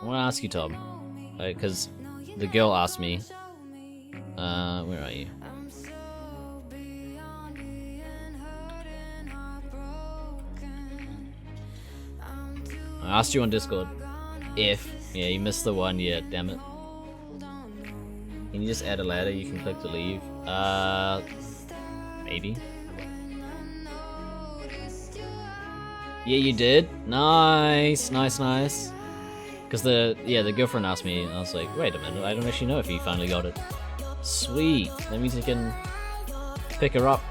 want to ask you, Tom. Because the girl asked me. Where are you? I asked you on Discord if... Yeah, you missed the 1 year, damn it. Can you just add a ladder? You can click to leave. Maybe. Yeah, you did. Nice, nice, nice. Because the girlfriend asked me, and I was like, wait a minute, I don't actually know if you finally got it. Sweet. That means you can pick her up.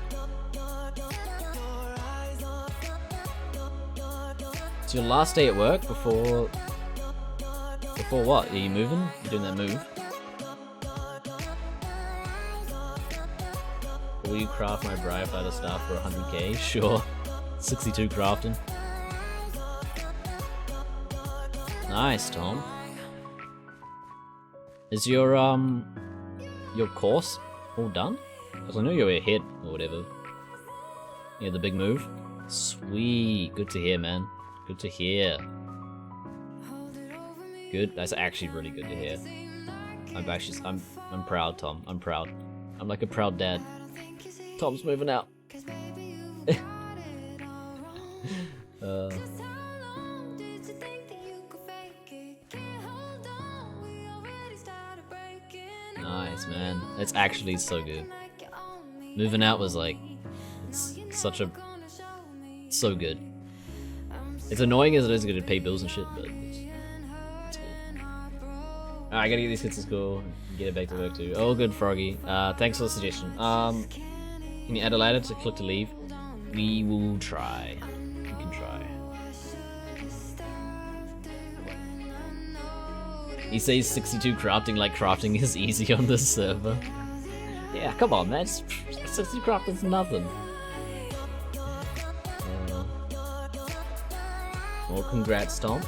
It's your last day at work before what? Are you moving? You doing that move? Will you craft my Bryopyta staff for 100k? Sure. 62 crafting. Nice, Tom. Is your course all done? Because I know you're ahead or whatever. Yeah, the big move. Sweet. Good to hear, man. Good to hear. Good. That's actually really good to hear. I'm proud, Tom. I'm proud. I'm like a proud dad. Tom's moving out. Nice, man. It's actually so good. Moving out was like, it's such a, so good. It's annoying as it is to pay bills and shit, but it's good. Alright, I gotta get these kids to school and get it back to work too. Oh, good, Froggy. Thanks for the suggestion. Can you add a ladder to click to leave? We will try. We can try. He says 62 crafting like crafting is easy on this server. Yeah, come on, man. 60 crafting's nothing. Well, congrats, Tom.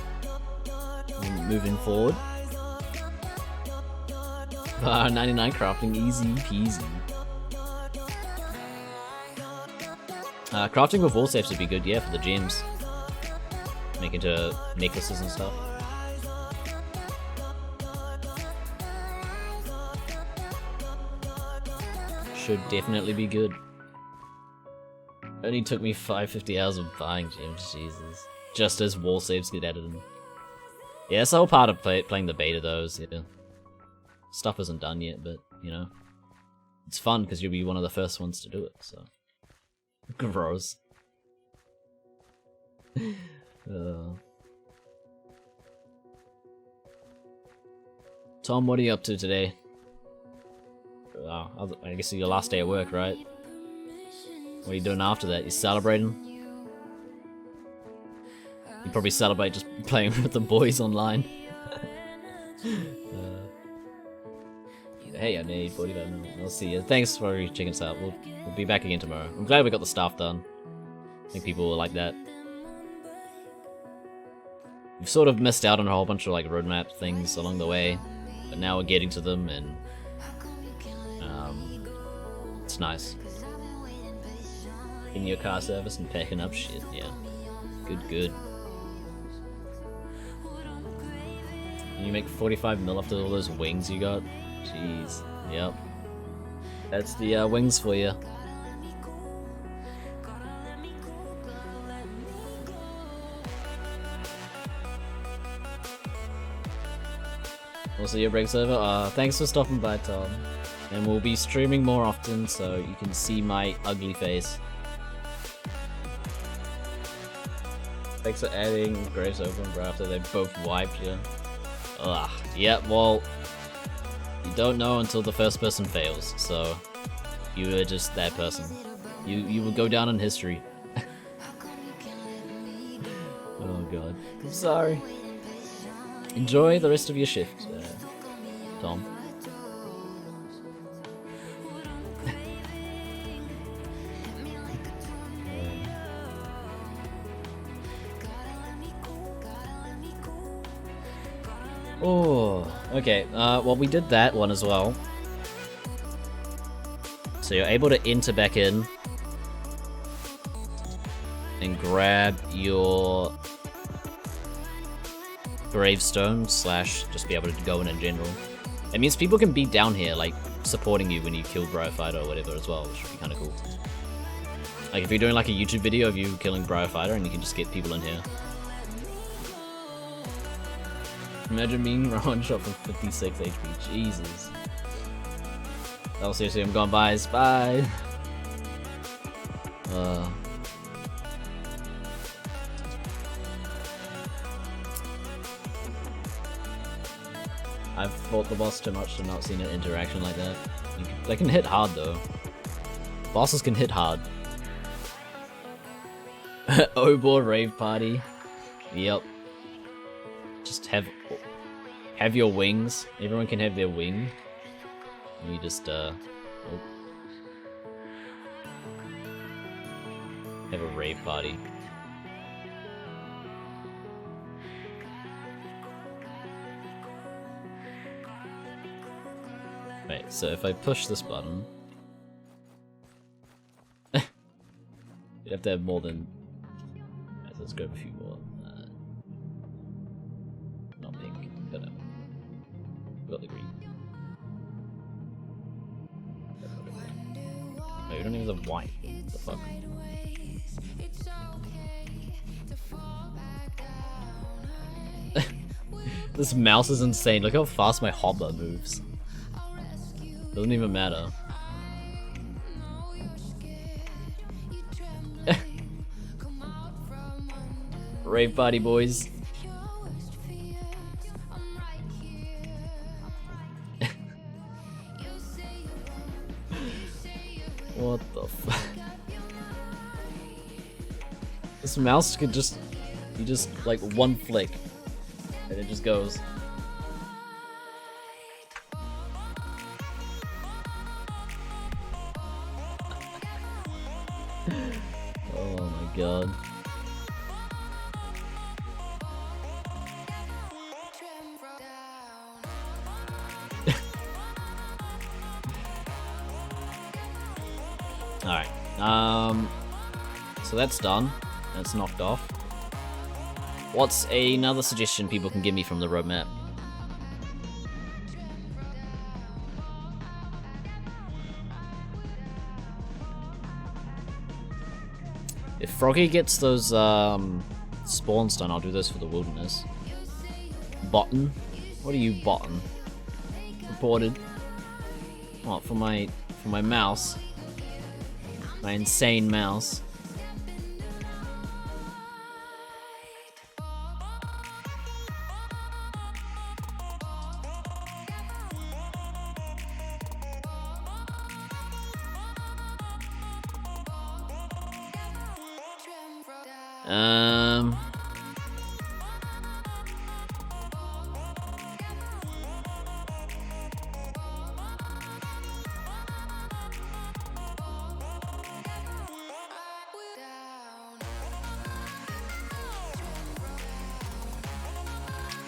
Moving forward. 99 crafting, easy peasy. Crafting with wall safes would be good, yeah, for the gems. Make into necklaces and stuff. Should definitely be good. Only took me 550 hours of buying gems, Jesus. Just as wall saves get added in. Yeah, it's the whole part of playing the beta though, yeah. Stuff isn't done yet, but, you know. It's fun because you'll be one of the first ones to do it, so. Gross. Tom, what are you up to today? Oh, I guess it's your last day at work, right? What are you doing after that? You celebrating? You probably celebrate just playing with the boys online. Hey, I need 45 minutes. I'll see you. Thanks for checking us out. We'll be back again tomorrow. I'm glad we got the stuff done. I think people will like that. we've sort of missed out on a whole bunch of like roadmap things along the way, but now we're getting to them, and it's nice. In your car service and packing up shit, yeah. Good. And you make 45 mil after all those wings you got? Jeez, yep. That's the wings for you. Also, your break server. Thanks for stopping by, Tom. And we'll be streaming more often, so you can see my ugly face. Thanks for adding Gravestones and Bryopyta. They both wiped you. Ugh. Yeah, well, you don't know until the first person fails. So you were just that person. You will go down in history. Oh god. I'm sorry. Enjoy the rest of your shift, Tom. Oh, okay. Well, we did that one as well. So you're able to enter back in and grab your Gravestone / just be able to go in general. It means people can be down here, like, supporting you when you kill Bryopyta or whatever as well, which would be kind of cool. Like, if you're doing like a YouTube video of you killing Bryopyta and you can just get people in here. Imagine being one shot for 56 HP. Jesus. Oh, seriously, I'm going bye. Bye. I've fought the boss too much to not seen an interaction like that. They can hit hard though. Bosses can hit hard. Obor rave party. Yep. Just have your wings. Everyone can have their wing. You just have a rave party. Wait, so if I push this button, you'd have to have more than. Right, so let's grab a few more. Not pink, but got the green. Wait, we don't even have the white. What the fuck? This mouse is insane. Look how fast my hopper moves. Doesn't even matter. Rave party, boys. What the fuck? This mouse could just, you just like one flick and it just goes. Oh my god. Alright, so that's done. That's knocked off. What's another suggestion people can give me from the roadmap? If Froggy gets those spawns done, I'll do those for the wilderness. Bottom? What are you bottom? Reported. What, for my mouse? My insane mouse.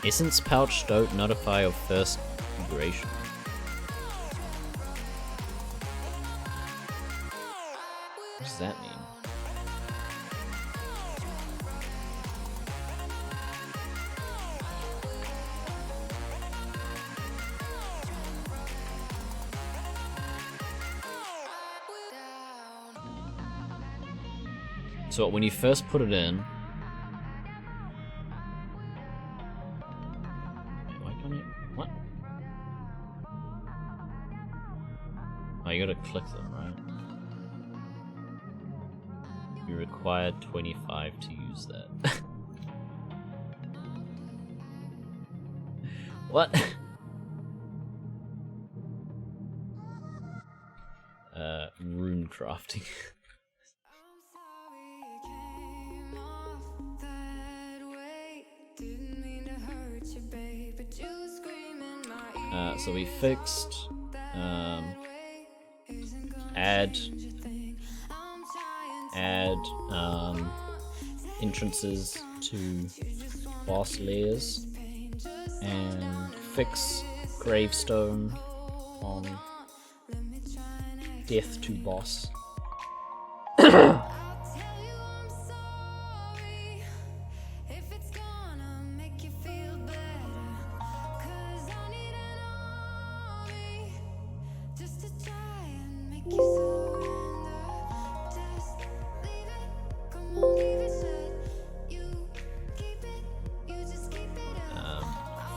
Essence pouch don't notify of first configuration. What does that mean? So when you first put it in, why can't you? What? Oh, you gotta click them, right? You require 25 to use that. What? Rune crafting. So we fixed add entrances to boss layers and fix gravestone on death to boss.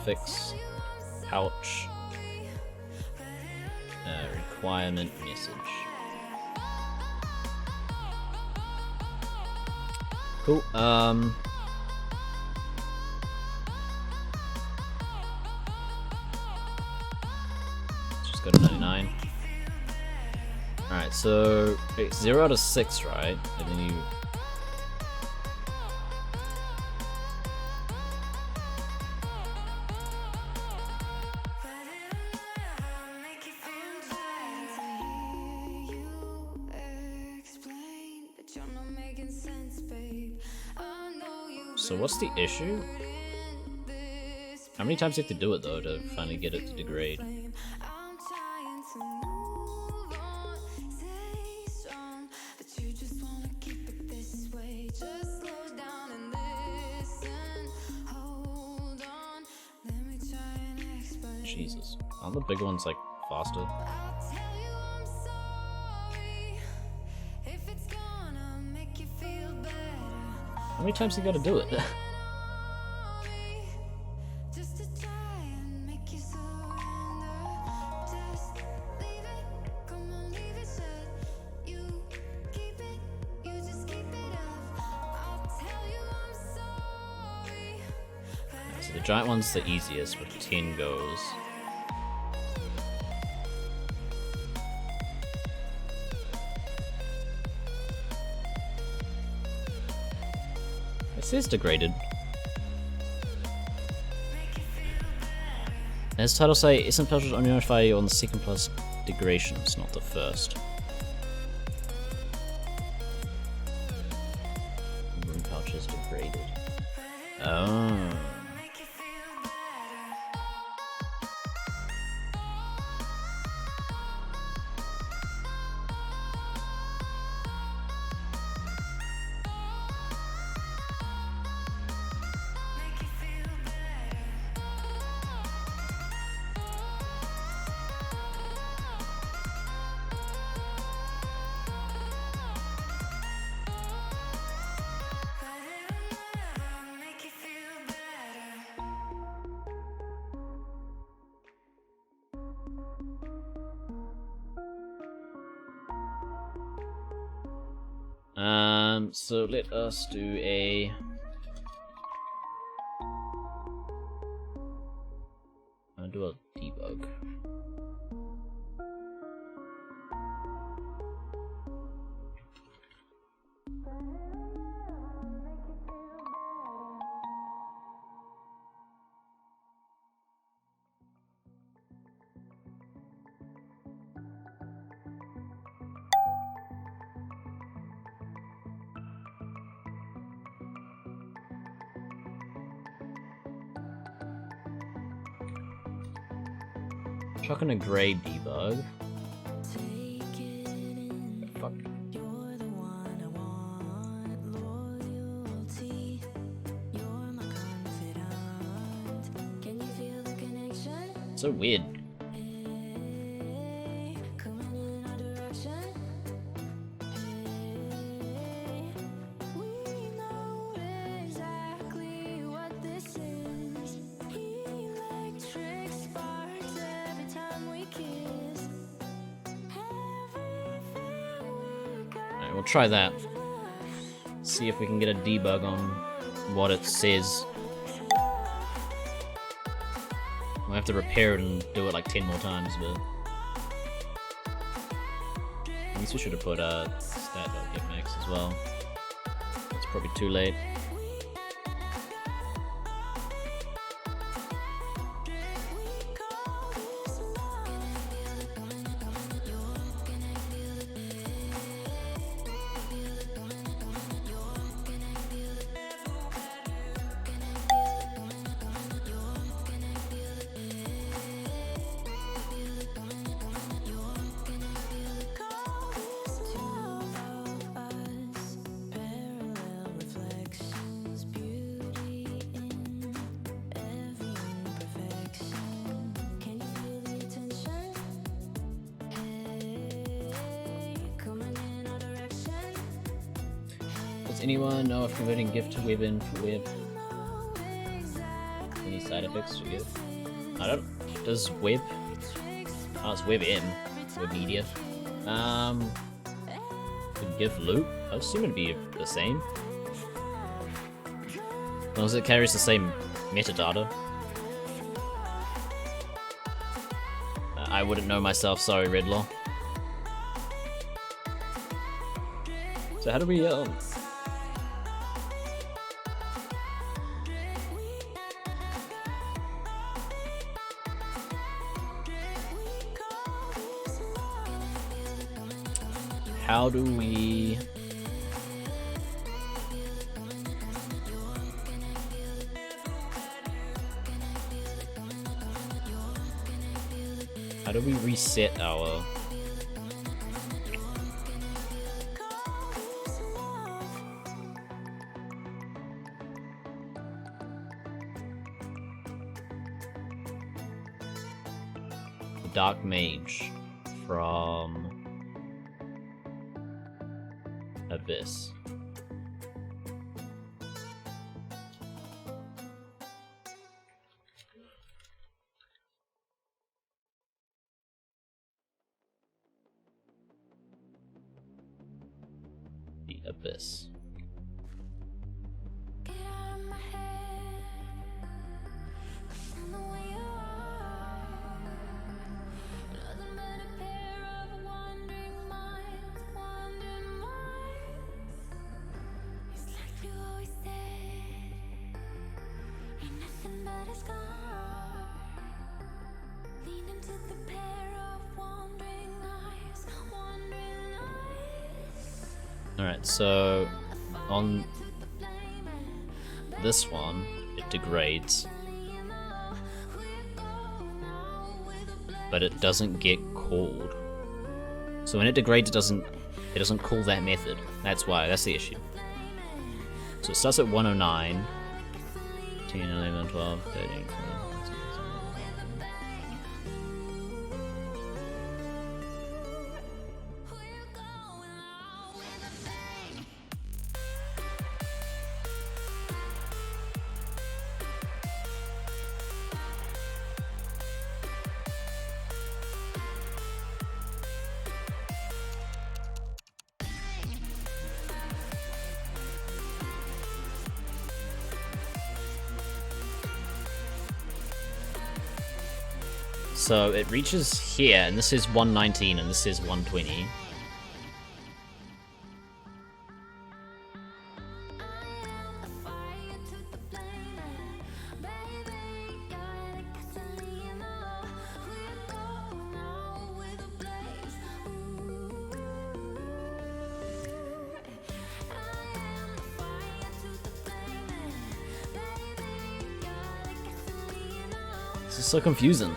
Fix pouch requirement message. Cool. Just go to 99. Alright, so it's 0 out of 6, right? And then you So what's the issue? How many times do you have to do it though to finally get it to degrade? Jesus. Aren't the big ones like faster? How many times you gotta do it? So the giant one's the easiest with 10 goes. It says degraded. As title say, Essence pouches only notify you on the second plus degradations, not the first. Rune pouches degraded. Oh. So let us do a... I'll do a debug. chuck in a grey debug. Fuck. So weird. Alright, we'll try that. See if we can get a debug on what it says. We'll have to repair it and do it like 10 more times, but at least we should have put stat.getMax as well. It's probably too late. Does anyone know if converting GIF to web in for web? Any side effects to GIF? I don't. Does web? Oh, it's WebM. Web media. Could GIF loop? I assume it'd be the same. As long as it carries the same metadata. I wouldn't know myself, sorry, Redlaw. So how do we, how do we... How do we reset our... Dark Mage from Abyss. The Abyss. Get out of my head. I'm the way you are. Nothing but a pair of wandering minds, wandering minds. It's like you always said. Ain't nothing but a scar. Lean into the pair of wandering eyes, wandering eyes. Alright, so on this one, it degrades, but it doesn't get called. So when it degrades, it doesn't call that method. That's why, that's the issue. So it starts at 109, 10, 11, 12, 13, 14. So it reaches here, and this is 119, and this is 120. This is so confusing.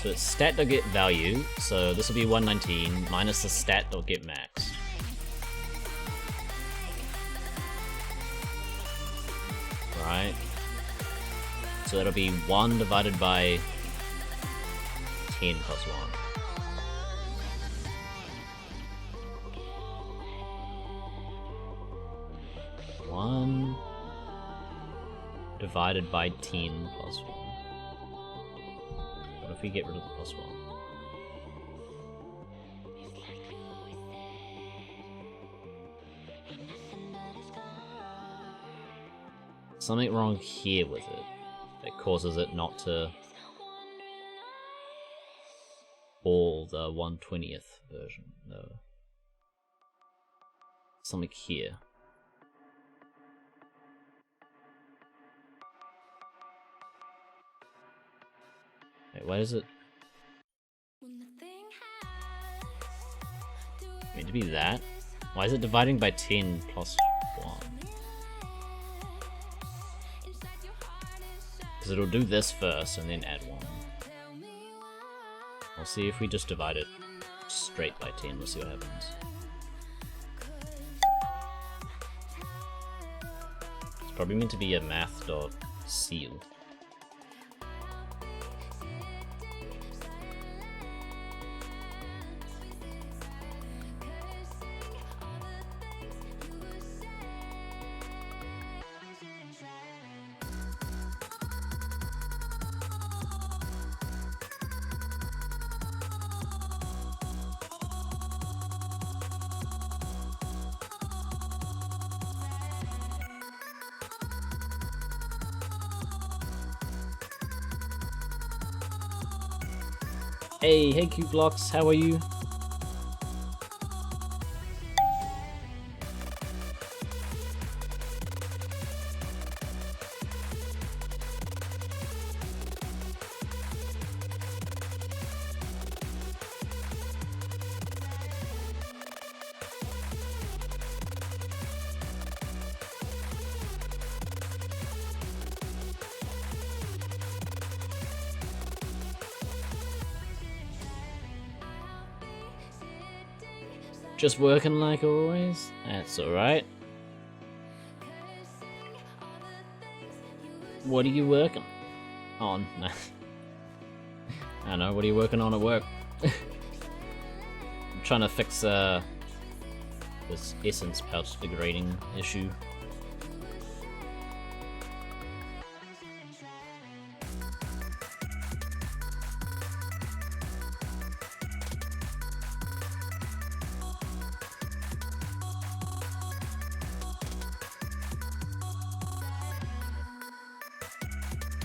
So it's stat.getValue, so this will be 119 minus the stat.getMax. Right. So that'll be 1 divided by 10 plus 1. 1 divided by 10 plus 1. What if we get rid of the plus 1? Something wrong here with it that causes it not to all the 1/20th version. No. Something here. Wait, why is it meant to be that? Why is it dividing by 10 plus 1? Because it'll do this first and then add 1. We'll see if we just divide it straight by 10, we'll see what happens. It's probably meant to be a math.seal. Hey Cute Blocks, how are you? Just working like always? That's alright. What are you working on? I don't know, what are you working on at work? I'm trying to fix this essence pouch degrading issue.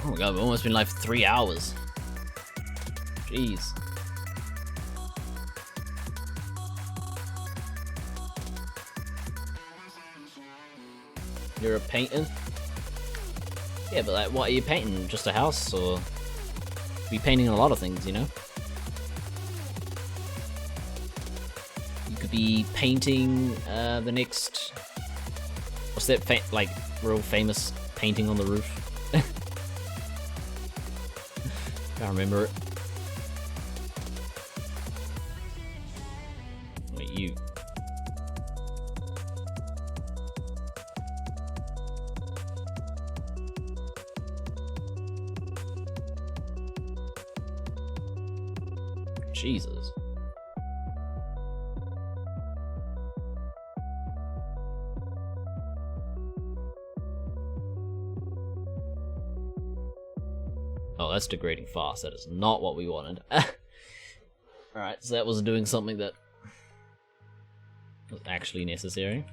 Oh my god, we've almost been live for 3 hours. Jeez. You're a painter? Yeah, but like, what are you painting? Just a house, or be painting a lot of things, you know? You could be painting the next. What's that like real famous painting on the roof? Can't remember it. Wait, you. Jesus. Oh, that's degrading fast. That is not what we wanted. Alright, so that was doing something that was actually necessary.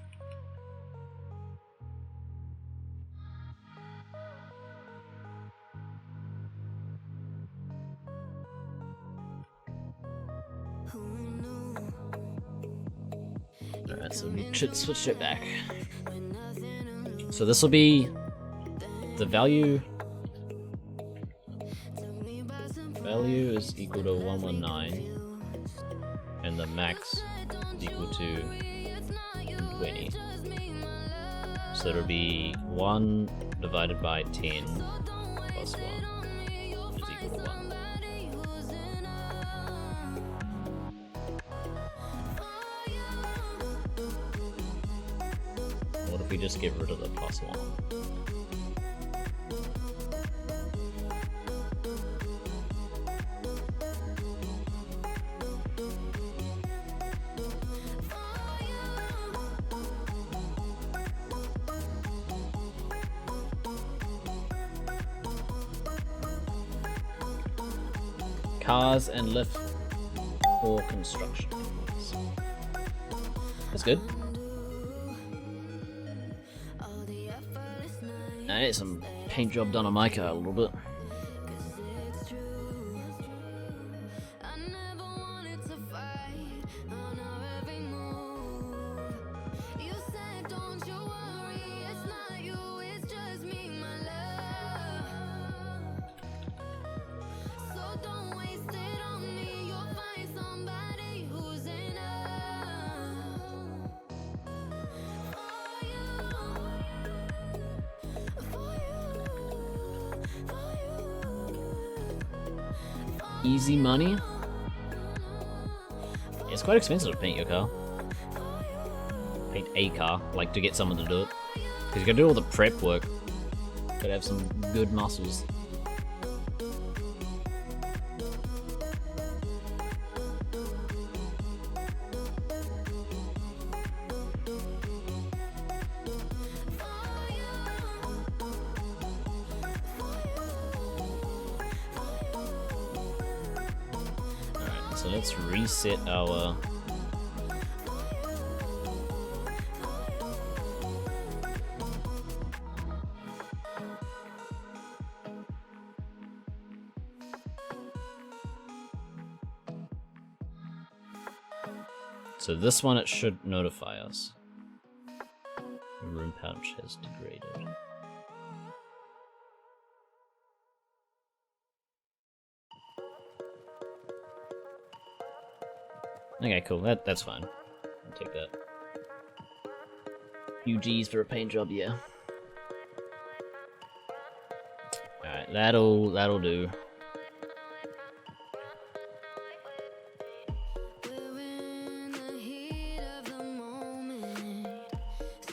Alright, so we should switch it back. So this will be the value. Value is equal to 119, and the max is equal to 20. So it'll be 1 divided by 10 plus 1, which is equal to 1. we just get rid of the +1. Cars and lift for construction. That's good. I need some paint job done on my car a little bit. Easy money. It's quite expensive to paint your car. Paint a car, like to get someone to do it. Because you gotta do all the prep work. Gotta have some good muscles. So let's reset our so this one, it should notify us. The room pouch has degraded. Okay, cool. That's fine. I'll take that. Few G's for a paint job, yeah. Alright, that'll do.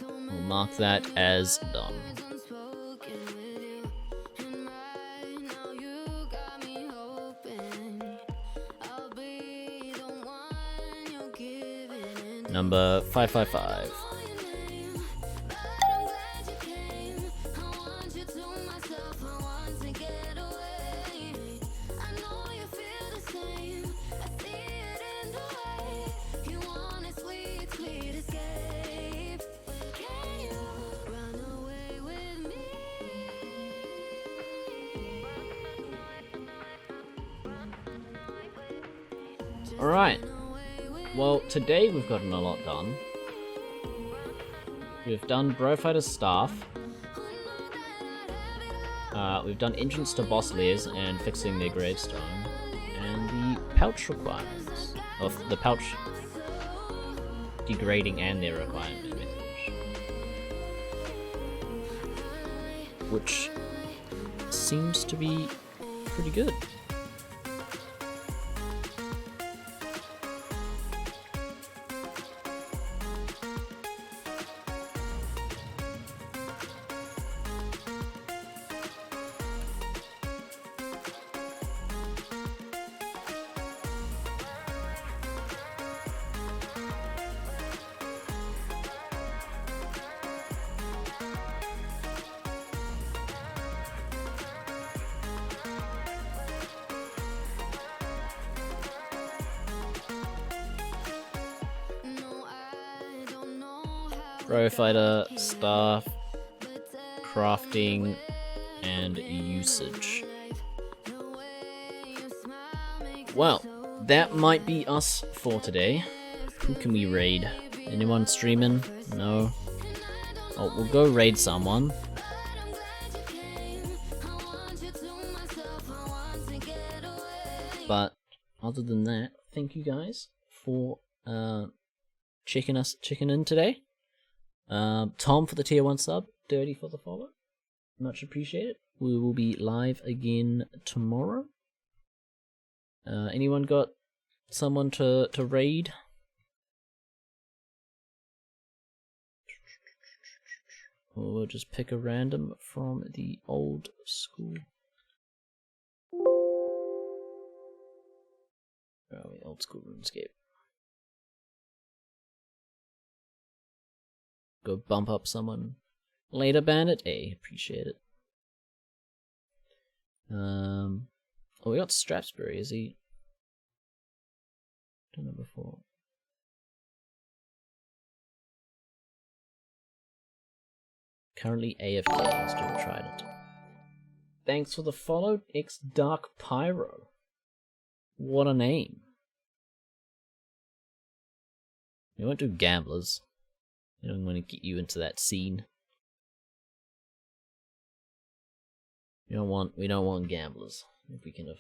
We'll mark that as done. Number 555. All right. Well, today we've gotten a lot done. We've done Bryopyta's staff. We've done entrance to boss lairs and fixing their gravestone. And the pouch requirements. Of the pouch degrading and their requirement method. Which seems to be pretty good. Bryopyta, staff, crafting, and usage. Well, that might be us for today. Who can we raid? Anyone streaming? No? Oh, we'll go raid someone. But other than that, thank you guys for checking in today. Tom for the tier 1 sub, Dirty for the follow. Much appreciated. We will be live again tomorrow. Anyone got someone to raid? Or we'll just pick a random from the old school. Where are we? Old school RuneScape. Go bump up someone. Later, Bandit. Hey, appreciate it. Oh, we got Strapsbury. Is he? Done it before. Currently AFK. Let's do a trident. Thanks for the follow, X Dark Pyro. What a name. We won't do gamblers. We don't want to get you into that scene. We don't want gamblers. If we can have.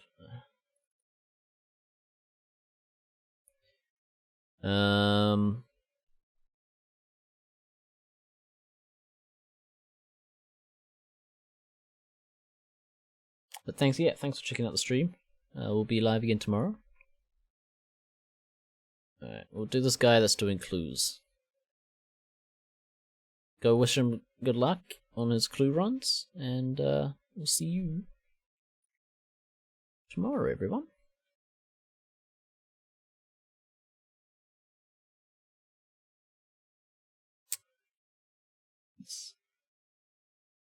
But thanks for checking out the stream. We'll be live again tomorrow. Alright, we'll do this guy that's doing clues. Go wish him good luck on his clue runs, and we'll see you tomorrow, everyone.